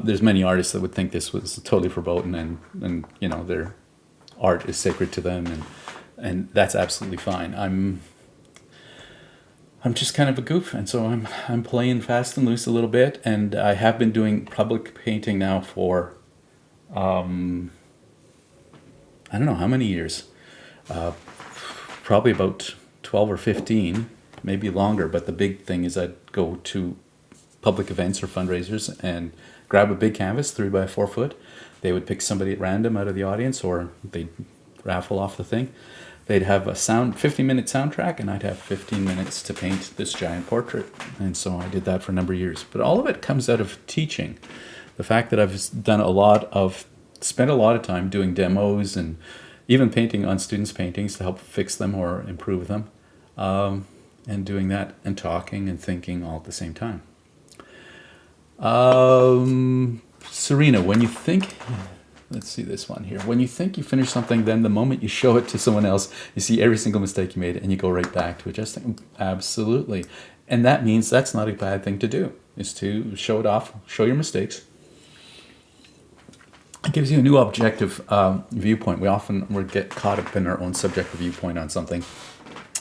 There's many artists that would think this was totally verboten, and you know, their art is sacred to them, and that's absolutely fine. I'm just kind of a goof, and so I'm playing fast and loose a little bit, and I have been doing public painting now for I don't know how many years. Probably about 12 or 15, maybe longer, but the big thing is I'd go to public events or fundraisers and grab a big canvas, 3x4 foot. They would pick somebody at random out of the audience, or they'd raffle off the thing. They'd have a 50-minute soundtrack, and I'd have 15 minutes to paint this giant portrait. And so I did that for a number of years. But all of it comes out of teaching. The fact that I've spent a lot of time doing demos and even painting on students' paintings to help fix them or improve them, and doing that and talking and thinking all at the same time. Serena, when you think, let's see this one here. When you think you finish something, then the moment you show it to someone else, you see every single mistake you made and you go right back to adjusting. Absolutely. And that means that's not a bad thing to do, is to show it off, show your mistakes. It gives you a new objective viewpoint. We get caught up in our own subjective viewpoint on something.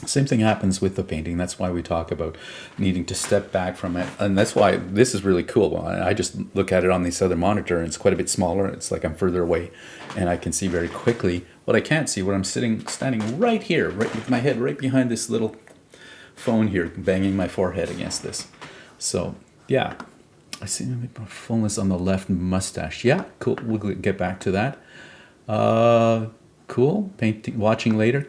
Same thing happens with the painting. That's why we talk about needing to step back from it. And that's why this is really cool. I just look at it on this other monitor, and it's quite a bit smaller. It's like I'm further away, and I can see very quickly what I can't see when I'm standing right here, right with my head right behind this little phone here, banging my forehead against this. So, yeah. I see fullness on the left mustache. Yeah, cool. We'll get back to that. Cool. Painting, watching later.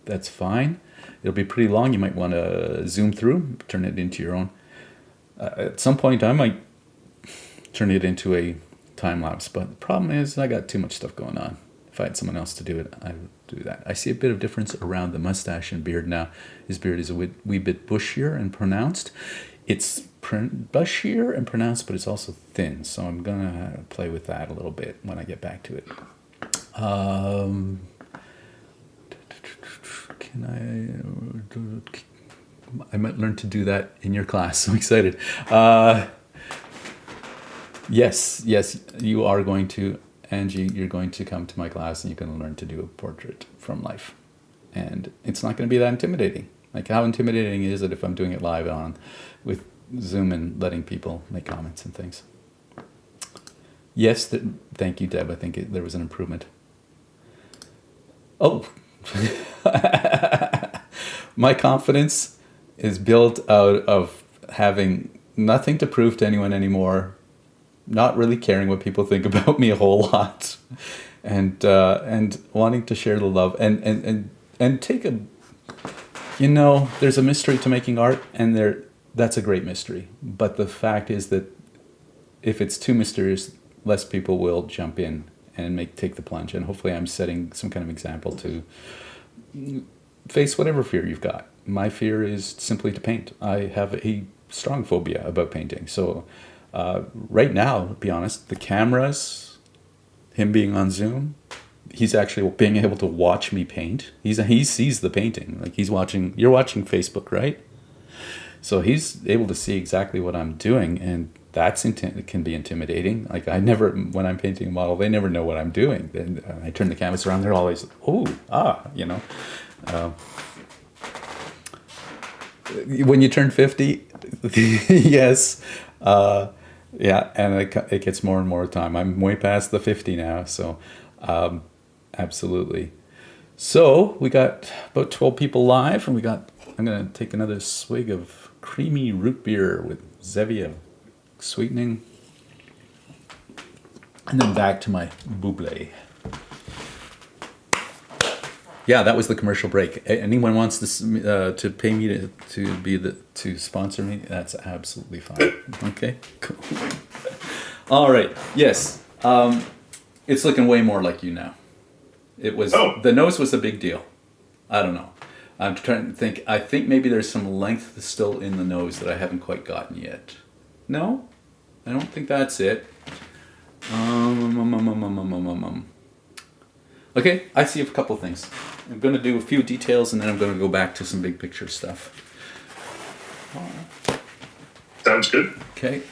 That's fine. It'll be pretty long. You might want to zoom through, turn it into your own. At some point, I might turn it into a time lapse. But the problem is, I got too much stuff going on. If I had someone else to do it, I would do that. I see a bit of difference around the mustache and beard now. His beard is a wee bit bushier and pronounced. It's bushier and pronounced, but it's also thin. So I'm going to play with that a little bit when I get back to it. I might learn to do that in your class. I'm excited. Yes, you are going to, Angie, you're going to come to my class and you can learn to do a portrait from life. And it's not going to be that intimidating. Like, how intimidating is it if I'm doing it live with Zoom and letting people make comments and things? Yes, thank you, Deb. I think there was an improvement. Oh, my confidence is built out of having nothing to prove to anyone anymore, not really caring what people think about me a whole lot, and wanting to share the love and take a. You know, there's a mystery to making art, and that's a great mystery. But the fact is that if it's too mysterious, less people will jump in and take the plunge. And hopefully I'm setting some kind of example to face whatever fear you've got. My fear is simply to paint. I have a strong phobia about painting. So right now, to be honest, the cameras, him being on Zoom, he's actually being able to watch me paint. He sees the painting. Like, you're watching Facebook, right? So he's able to see exactly what I'm doing, and it can be intimidating. Like, when I'm painting a model, they never know what I'm doing. Then I turn the canvas around, they're always, you know. When you turn 50, yes, yeah, and it gets more and more time. I'm way past the 50 now, so absolutely. So we got about 12 people live, and I'm going to take another swig of creamy root beer with Zevia sweetening. And then back to my buble. Yeah, that was the commercial break. Anyone wants to pay me to sponsor me? That's absolutely fine. Okay, cool. All right. Yes, it's looking way more like you now. It was the nose was a big deal. I don't know. I'm trying to think. I think maybe there's some length still in the nose that I haven't quite gotten yet. No, I don't think that's it. Okay, I see a couple things. I'm going to do a few details and then I'm going to go back to some big picture stuff. Sounds good. Okay.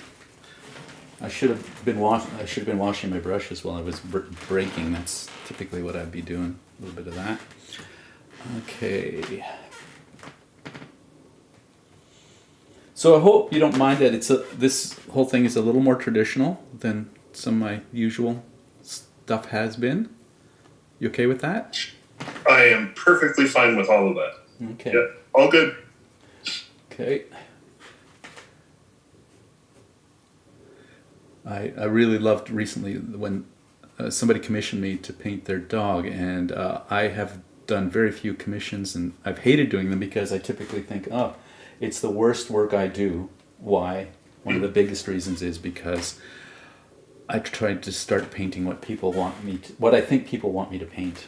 I should have been washing my brushes while I was breaking. That's typically what I'd be doing. A little bit of that. Okay. So I hope you don't mind that this whole thing is a little more traditional than some of my usual stuff has been. You okay with that? I am perfectly fine with all of that. Okay. Yeah, all good. Okay. I really loved recently when somebody commissioned me to paint their dog, and I have done very few commissions, and I've hated doing them because I typically think, oh, it's the worst work I do. Why? One of the biggest reasons is because I tried to start painting what I think people want me to paint.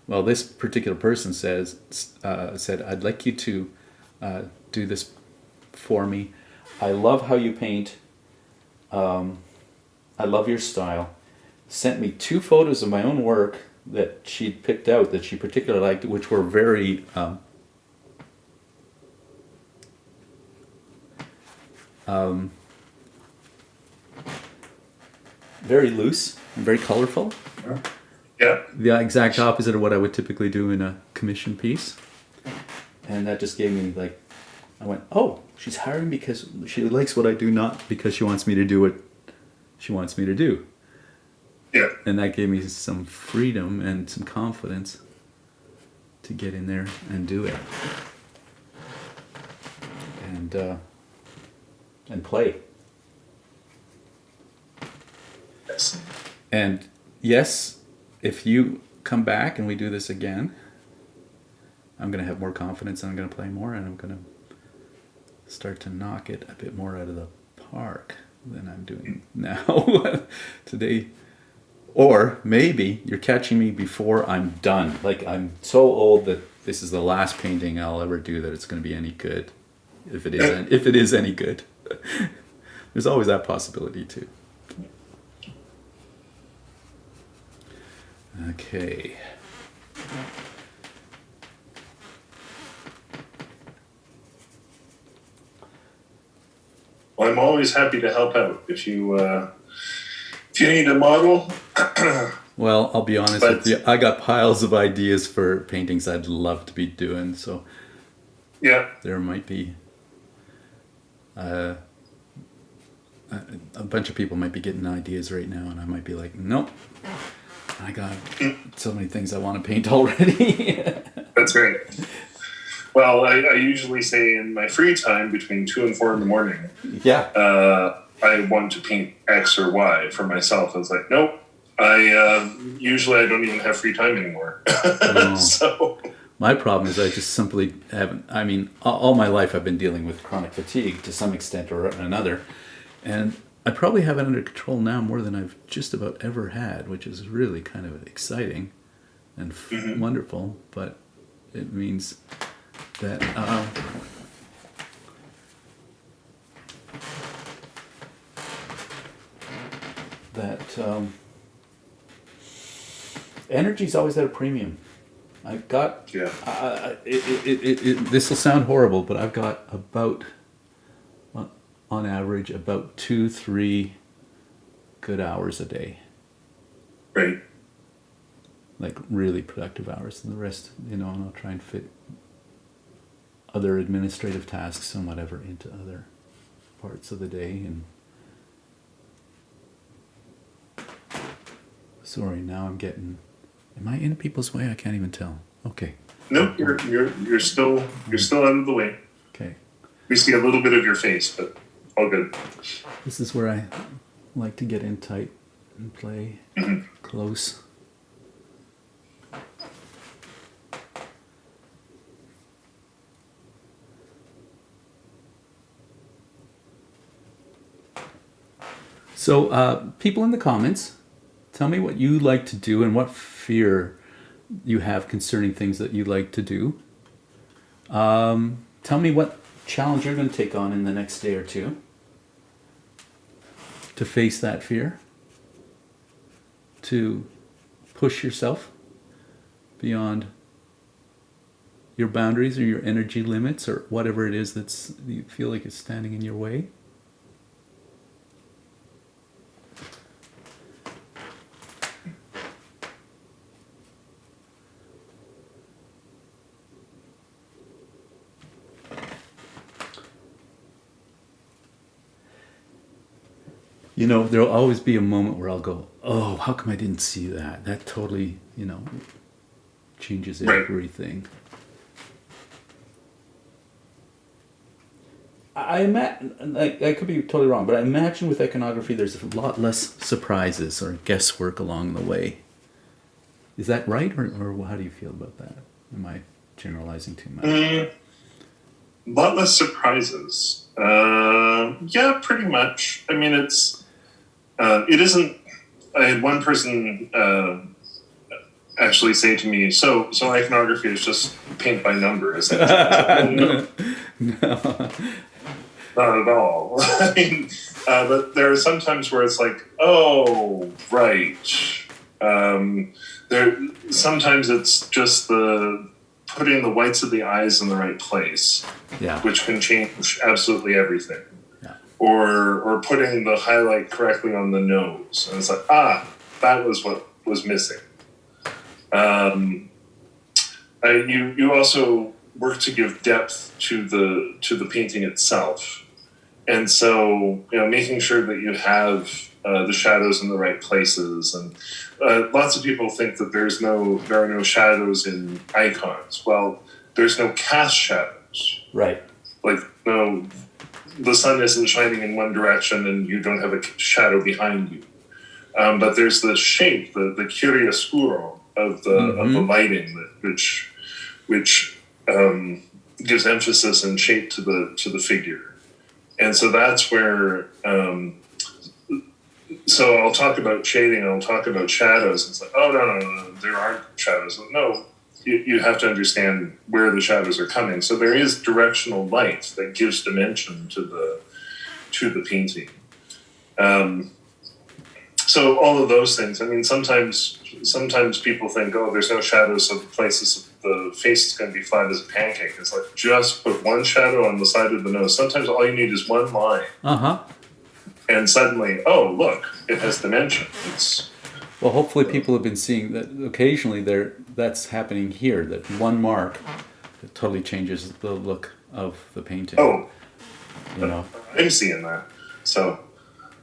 Well, this particular person said, I'd like you to do this for me. I love how you paint. I love your style. Sent me 2 photos of my own work that she'd picked out that she particularly liked, which were very very loose and very colorful. Yeah. The exact opposite of what I would typically do in a commission piece. And that just gave me I went, oh, she's hiring because she likes what I do, not because she wants me to do what she wants me to do. Yeah. And that gave me some freedom and some confidence to get in there and do it. And play. Yes. And yes, if you come back and we do this again, I'm going to have more confidence and I'm going to play more and I'm going to start to knock it a bit more out of the park than I'm doing now today. Or maybe you're catching me before I'm done. Like I'm so old that this is the last painting I'll ever do that it's going to be any good. If it is any good. There's always that possibility too. Okay. Well, I'm always happy to help out if you need a model. Well, I'll be honest with you. I got piles of ideas for paintings I'd love to be doing. So yeah, there might be a bunch of people might be getting ideas right now, and I might be like, nope. I got so many things I want to paint already. That's right. Well, I usually say in my free time between 2 and 4 in the morning, I want to paint X or Y for myself. I was like, nope. Usually I don't even have free time anymore. No. So my problem is I just simply haven't. I mean, all my life I've been dealing with chronic fatigue to some extent or another, and I probably have it under control now more than I've just about ever had, which is really kind of exciting and wonderful. But it means that energy's always at a premium. I've got this will sound horrible, but I've got about on average about 2-3 good hours a day. Right. Like really productive hours, and the rest, and I'll try and fit other administrative tasks and whatever into other parts of the day. And sorry, now I'm getting. Am I in people's way? I can't even tell. Okay. No, you're still out of the way. Okay. We see a little bit of your face, but all good. This is where I like to get in tight and play close. So, people in the comments, tell me what you like to do and what fear you have concerning things that you like to do. Tell me what challenge you're going to take on in the next day or two to face that fear, to push yourself beyond your boundaries or your energy limits or whatever it is that's you feel like is standing in your way. You know, there'll always be a moment where I'll go, oh, how come I didn't see that? That totally, changes everything. I could be totally wrong, but I imagine with iconography there's a lot less surprises or guesswork along the way. Is that right, or how do you feel about that? Am I generalizing too much? A lot less surprises. Yeah, pretty much. I mean, it isn't. I had one person actually say to me, "So iconography is just paint by number, isn't it?" No. Not at all. I mean, but there are some times where it's like, oh, right. Sometimes it's just putting the whites of the eyes in the right place, which can change absolutely everything. Yeah. Or putting the highlight correctly on the nose, and it's like, that was what was missing. You also work to give depth to the painting itself, and so making sure that you have the shadows in the right places. And lots of people think that there are no shadows in icons. Well, there's no cast shadows. Right. Like the sun isn't shining in one direction and you don't have a shadow behind you. But there's the shape, the chiaroscuro of the lighting which gives emphasis and shape to the figure. And so that's where. So I'll talk about shading. I'll talk about shadows. It's like, oh no, there aren't shadows. No, you have to understand where the shadows are coming. So there is directional light that gives dimension to the painting. So all of those things. I mean, sometimes people think, oh, there's no shadows, so the face is going to be flat as a pancake. It's like, just put one shadow on the side of the nose. Sometimes all you need is one line. And suddenly, oh, look, it has dimension. Well, hopefully people have been seeing that occasionally that's happening here, that one mark that totally changes the look of the painting. Oh, I'm seeing that. So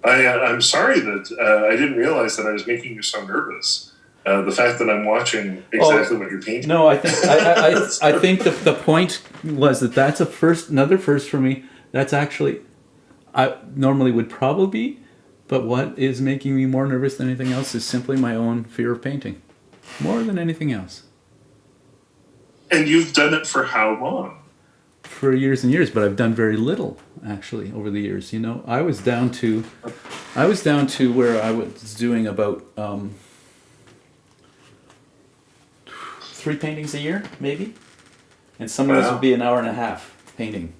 I'm sorry that I didn't realize that I was making you so nervous. The fact that I'm watching exactly what you're painting. No, I think I think the point was that's another first for me. That's actually, I normally would probably be, but what is making me more nervous than anything else is simply my own fear of painting, more than anything else. And you've done it for how long? For years and years, but I've done very little actually over the years. I was down to where I was doing about 3 paintings a year, maybe, and some of those would be an hour and a half painting.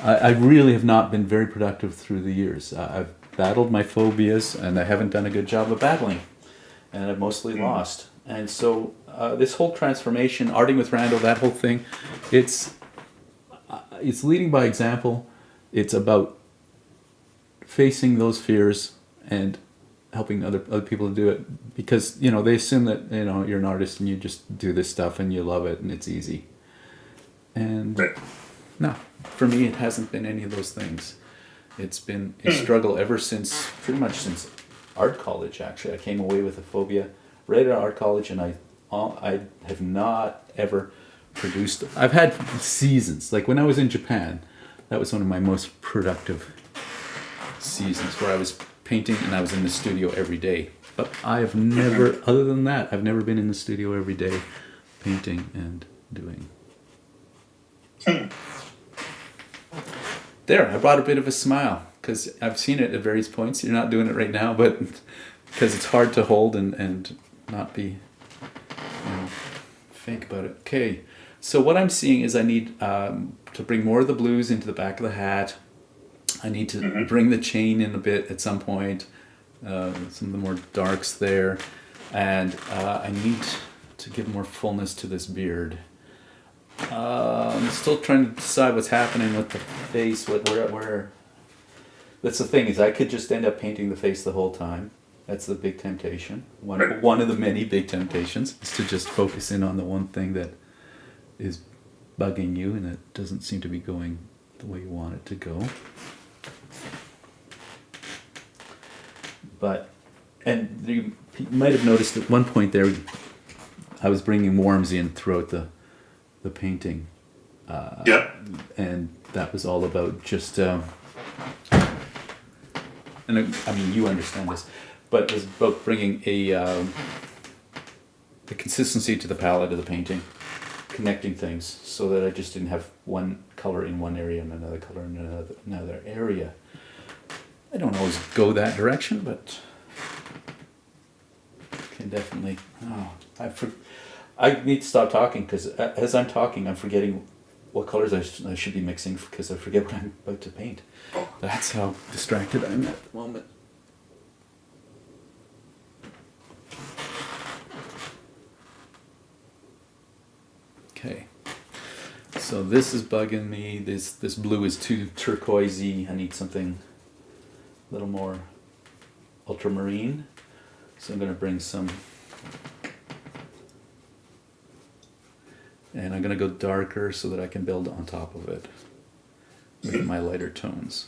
I really have not been very productive through the years. I've battled my phobias, and I haven't done a good job of battling, and I've mostly lost. And so this whole transformation, arting with Randall, that whole thing, it's leading by example. It's about facing those fears and helping other people to do it, because they assume that you're an artist and you just do this stuff and you love it and it's easy. And no, for me it hasn't been any of those things. It's been a struggle pretty much since art college. Actually, I came away with a phobia right at art college, and I have not ever produced. I've had seasons. Like when I was in Japan, that was one of my most productive seasons where I was painting and I was in the studio every day. But I've never, other than that, I've never been in the studio every day painting and doing. There, I brought a bit of a smile because I've seen it at various points. You're not doing it right now, but because it's hard to hold and not be fake about it. Okay, so what I'm seeing is I need to bring more of the blues into the back of the hat. I need to bring the chain in a bit at some point. Some of the more darks there, and I need to give more fullness to this beard. I'm still trying to decide what's happening with the face. Where that's the thing, is I could just end up painting the face the whole time. That's the big temptation. One of the many big temptations is to just focus in on the one thing that is bugging you and that doesn't seem to be going the way you want it to go. But, and you might have noticed at one point there, I was bringing warms in throughout the painting. Yeah. And that was all about just, and I mean, you understand this, but it was about bringing the consistency to the palette of the painting, connecting things so that I just didn't have one color in one area and another color in another area. I don't always go that direction, but can definitely. Oh, I need to stop talking because as I'm talking, I'm forgetting what colors I should be mixing because I forget what I'm about to paint. That's how distracted I'm at the moment. Okay, so this is bugging me. This blue is too turquoisey. I need something a little more ultramarine, so I'm going to bring some, and I'm going to go darker so that I can build on top of it with my lighter tones.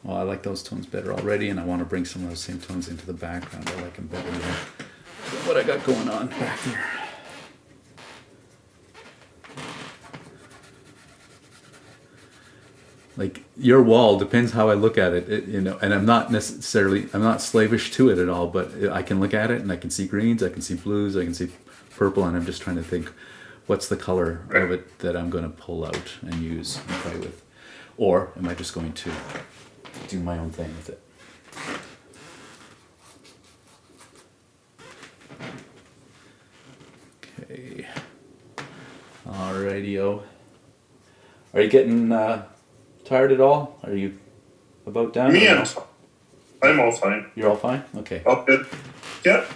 Well, I like those tones better already, and I want to bring some of those same tones into the background. I like them better than what I got going on back there. Like your wall depends how I look at it, and I'm not slavish to it at all, but I can look at it and I can see greens, I can see blues, I can see purple, and I'm just trying to think what's the color of it that I'm going to pull out and use and play with, or am I just going to do my own thing with it? Okay, alrighty-o. Are you getting tired at all? Are you about done? Me, I'm all fine. You're all fine? Okay. All good. Yeah.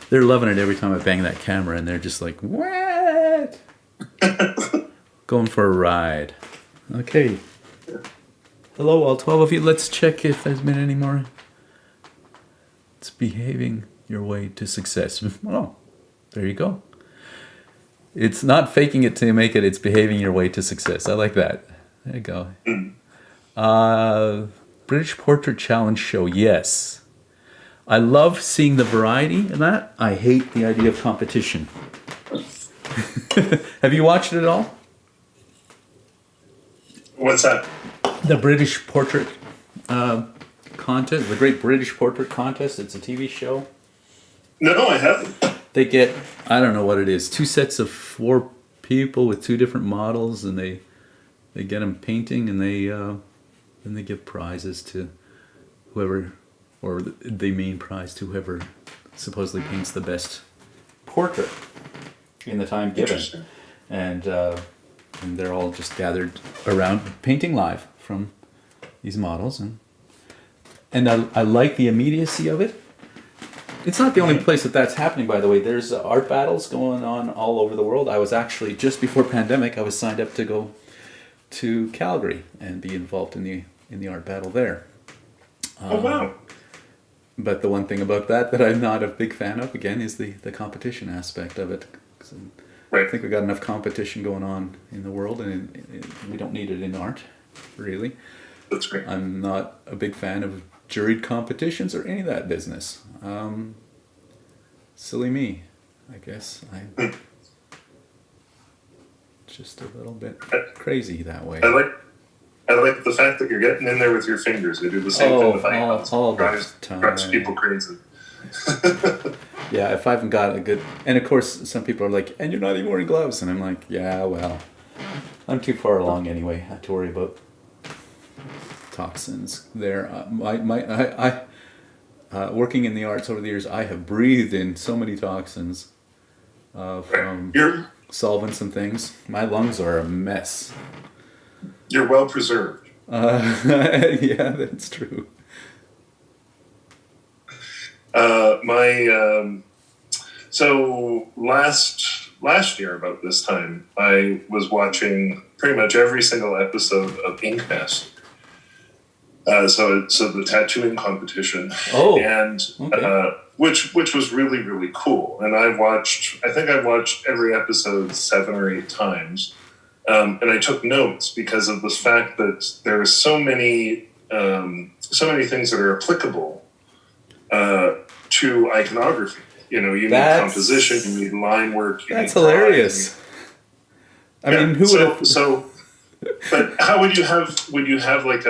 They're loving it every time I bang that camera, and they're just like, what? Going for a ride. Okay. Hello, all 12 of you. Let's check if there's been any more. It's behaving your way to success. Oh, there you go. It's not faking it to make it, it's behaving your way to success. I like that. There you go. British Portrait Challenge show, yes. I love seeing the variety in that. I hate the idea of competition. Have you watched it at all? What's that? The British Portrait Contest, the Great British Portrait Contest. It's a TV show. No, I haven't. They get, I don't know what it is, 2 sets of 4 people with 2 different models, and they get them painting, and then they give prizes to whoever, or the main prize to whoever supposedly paints the best portrait in the time given. And they're all just gathered around painting live from these models, and I like the immediacy of it. It's not the only place that's happening, by the way. There's art battles going on all over the world. I was actually, just before pandemic, I was signed up to go to Calgary and be involved in the art battle there. Oh, wow. But the one thing about that I'm not a big fan of, again, is the competition aspect of it. I think we've got enough competition going on in the world, and we don't need it in art, really. That's great. I'm not a big fan of juried competitions or any of that business. silly me, I guess. Just a little bit crazy that way. I like the fact that you're getting in there with your fingers. I do the same thing with icons. All the time. Drives people crazy. Yeah, if I haven't got a good... And of course, some people are like, and you're not even wearing gloves. And I'm like, yeah, well, I'm too far along anyway. I have to worry about toxins there. Working in the arts over the years, I have breathed in so many toxins from solvents and things. My lungs are a mess. You're well preserved. Yeah, that's true. So last year about this time, I was watching pretty much every single episode of Ink Master. So the tattooing competition. Oh, and okay. Which was really, really cool. And I think I've watched every episode 7 or 8 times. And I took notes because of the fact that there are so many things that are applicable to iconography. You need composition, you need line work. That's hilarious. I mean, who would have? But how would you have like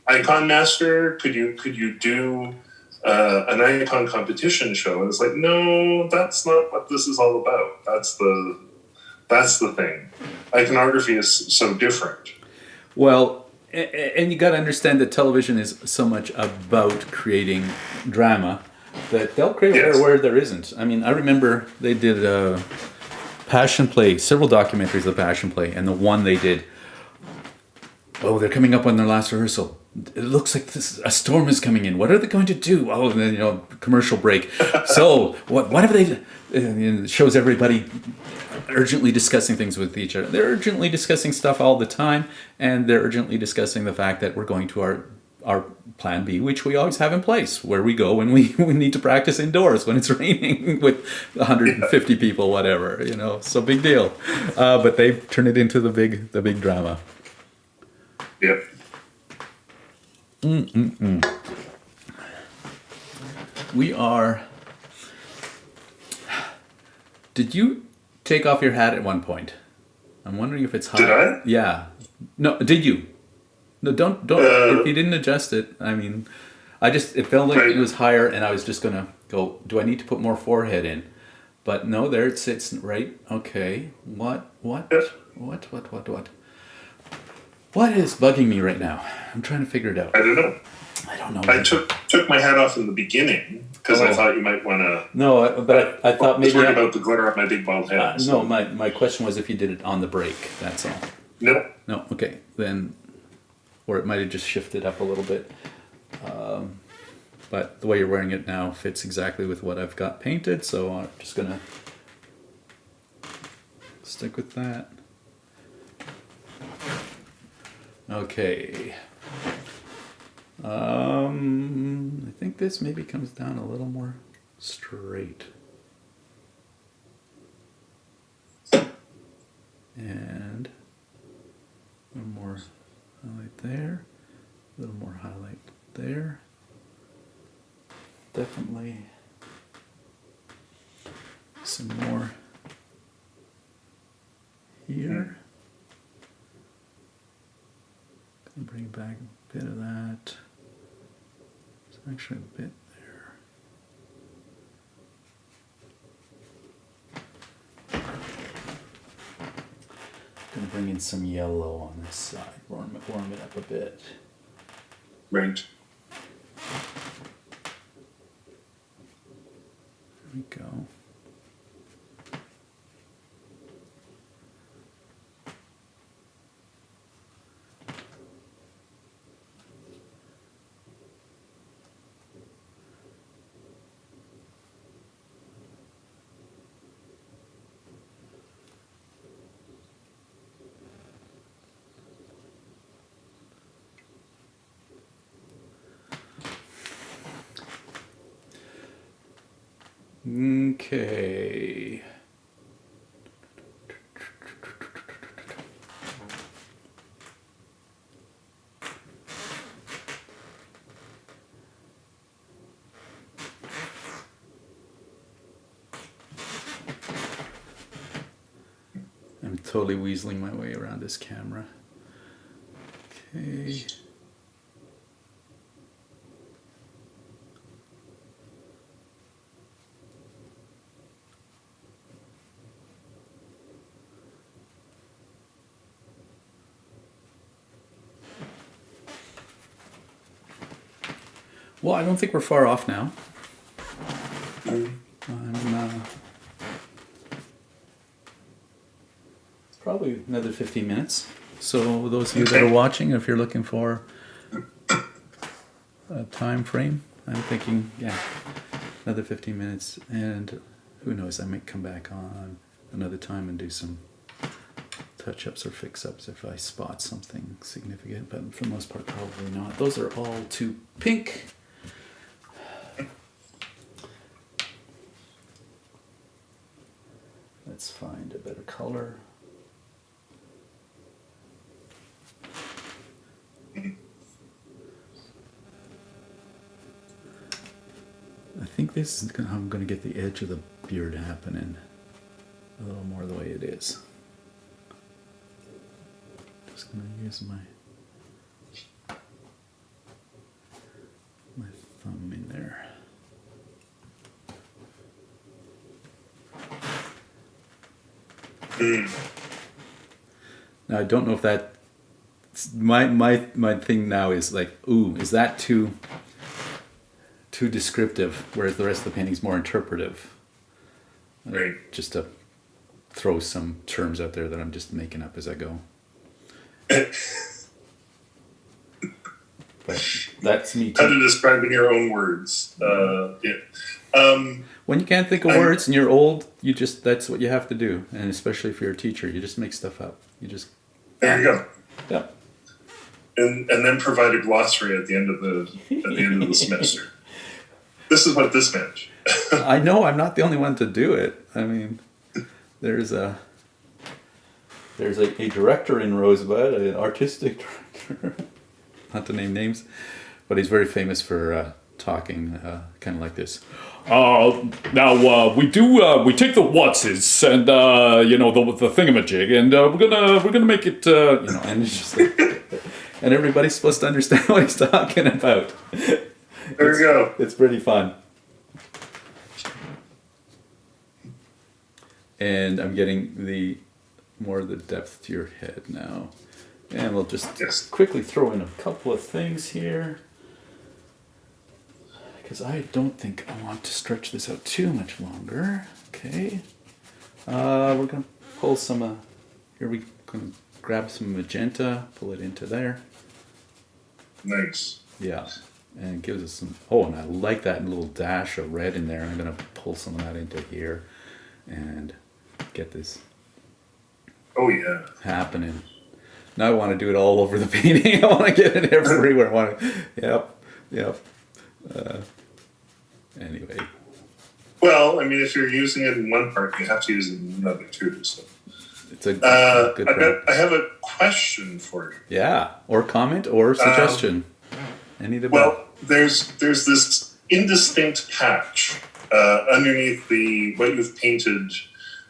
Icon Master? Could you do an icon competition show? And it's like, no, that's not what this is all about. That's the thing. Iconography is so different. Well, and you got to understand that television is so much about creating drama that they'll create where there isn't. I mean, I remember they did a Passion Play, several documentaries of Passion Play, and the one they did, they're coming up on their last rehearsal. It looks like a storm is coming in. What are they going to do? Oh, and then, commercial break. So, what have they done? It shows everybody urgently discussing things with each other. They're urgently discussing stuff all the time, and they're urgently discussing the fact that we're going to our plan B, which we always have in place, where we go when we need to practice indoors when it's raining with 150 people, whatever, so big deal. But they turn it into the big drama. Yep. We are... Did you take off your hat at one point? I'm wondering if it's high. Did I? Yeah. No, did you? No, don't. If you didn't adjust it, I mean, it felt like it was higher, and I was just gonna go, do I need to put more forehead in? But no, there it sits right. Okay. What is bugging me right now? I'm trying to figure it out. I don't know. I took my hat off in the beginning because I thought you might want to. No, but I thought maybe. I was worried about the glitter on my big bald head. No, my question was if you did it on the break. That's all. No. No. Okay, then, or it might have just shifted up a little bit. But the way you're wearing it now fits exactly with what I've got painted, so I'm just gonna stick with that. Okay. I think this maybe comes down a little more straight. And a little more highlight there. A little more highlight there. Definitely some more here. Gonna bring back a bit of that. There's actually a bit there. Gonna bring in some yellow on this side, warm it up a bit. Right. There we go. Okay. I'm totally weaseling my way around this camera. Okay. Well, I don't think we're far off now. Probably another 15 minutes. So those of you that are watching, if you're looking for a time frame, I'm thinking, yeah, another 15 minutes. And who knows, I might come back on another time and do some touch-ups or fix-ups if I spot something significant. But for the most part, probably not. Those are all too pink. Let's find a better color. I think this is how I'm going to get the edge of the beard happening a little more the way it is. Just going to use my thumb in there. Now I don't know if that my thing now is like, ooh, is that too descriptive, whereas the rest of the painting's more interpretive. Right. Just to throw some terms out there that I'm just making up as I go. But that's me too. How to describe in your own words. When you can't think of words and you're old, that's what you have to do. And especially if you're a teacher, you just make stuff up. There you go. Yeah. And then provide a glossary at the end of the semester. This is what this meant. I know I'm not the only one to do it. I mean, there's a director in Rosebud, an artistic director, not to name names, but he's very famous for talking kind of like this. Now we take the whatses and the thingamajig, and we're gonna make it and it's just like, and everybody's supposed to understand what he's talking about. There you go. It's pretty fun. And I'm getting more of the depth to your head now. And we'll just quickly throw in a couple of things here, because I don't think I want to stretch this out too much longer. Okay. We're going to pull some, here we're going to grab some magenta, pull it into there. Nice. Yeah. And it gives us some, and I like that little dash of red in there. I'm going to pull some of that into here and get this happening. Now I want to do it all over the painting. I want to get it everywhere. Yep. Anyway. Well, I mean, if you're using it in one part, you have to use it in another too. So. It's a good I have a question for you. Yeah, or comment or suggestion. Any of the Well, there's this indistinct patch underneath what you've painted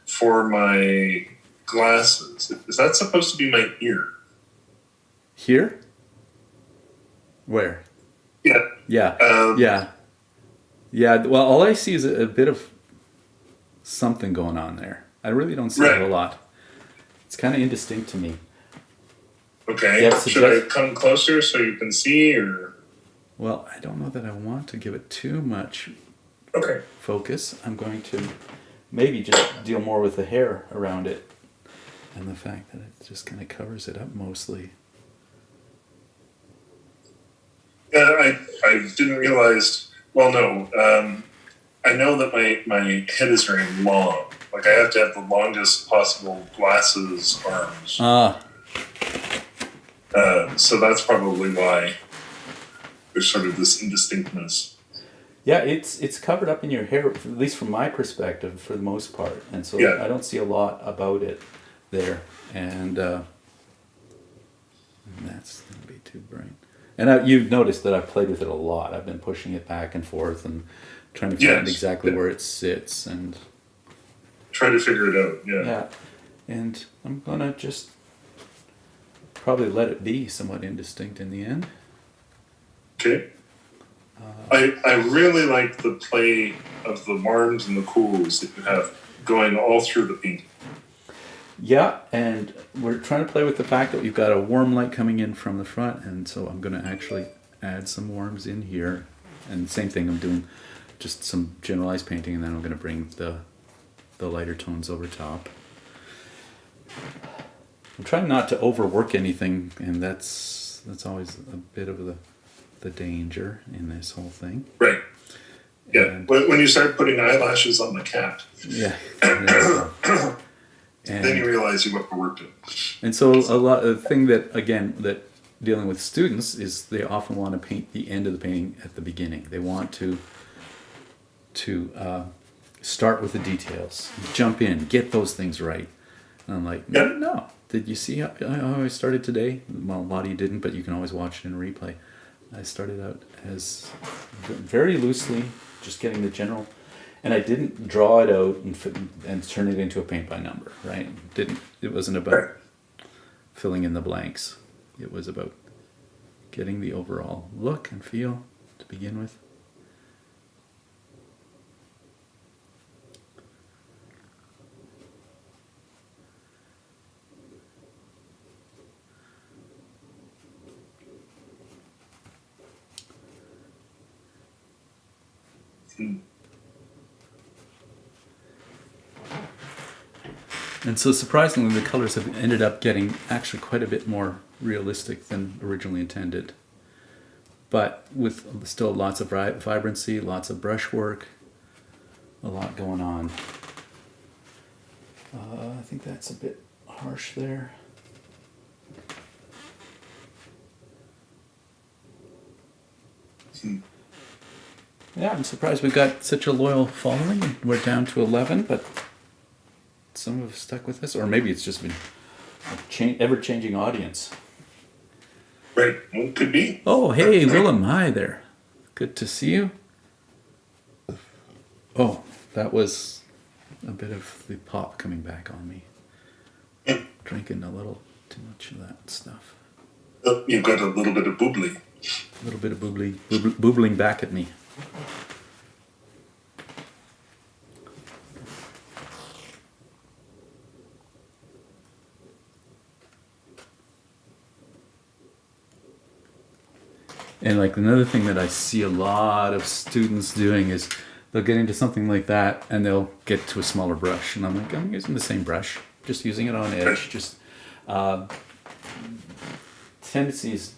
for my glasses. Is that supposed to be my ear? Here? Where? Yeah. Yeah. Yeah. Well, all I see is a bit of something going on there. I really don't see a whole lot. It's kind of indistinct to me. Okay. Should I come closer so you can see, or? Well, I don't know that I want to give it too much focus. I'm going to maybe just deal more with the hair around it and the fact that it just kind of covers it up mostly. Yeah, I didn't realize. Well, no. I know that my head is very long. Like, I have to have the longest possible glasses arms. So that's probably why there's sort of this indistinctness. Yeah, it's covered up in your hair, at least from my perspective, for the most part. And so I don't see a lot about it there. And that's going to be too bright. And you've noticed that I've played with it a lot. I've been pushing it back and forth and trying to find exactly where it sits and try to figure it out. Yeah. And I'm gonna just probably let it be somewhat indistinct in the end. Okay. I really like the play of the warms and the cools that you have going all through the painting. Yeah, and we're trying to play with the fact that we've got a warm light coming in from the front, and so I'm going to actually add some warms in here. And same thing, I'm doing just some generalized painting, and then I'm going to bring the lighter tones over top. I'm trying not to overwork anything, and that's always a bit of the danger in this whole thing. Right. Yeah. And when you start putting eyelashes on the cat, yeah. And then you realize you overworked it. And so the thing that, again, that dealing with students is they often want to paint the end of the painting at the beginning. They want to start with the details, jump in, get those things right. And I'm like, no. Did you see how I started today? Well, a lot of you didn't, but you can always watch it in replay. I started out as very loosely, just getting the general, and I didn't draw it out and turn it into a paint by number, right? It wasn't about filling in the blanks. It was about getting the overall look and feel to begin with. And so surprisingly, the colors have ended up getting actually quite a bit more realistic than originally intended. But with still lots of vibrancy, lots of brushwork, a lot going on. I think that's a bit harsh there. Yeah, I'm surprised we've got such a loyal following. We're down to 11, but some have stuck with us, or maybe it's just been a ever-changing audience. Right, well, it could be. Oh, hey, Willem, hi there. Good to see you. Oh, that was a bit of the pop coming back on me. Drinking a little too much of that stuff. Oh, you've got a little bit of boobly. A little bit of boobling back at me. And like another thing that I see a lot of students doing is they'll get into something like that and they'll get to a smaller brush. And I'm like, I'm using the same brush, just using it on edge. Just tendencies.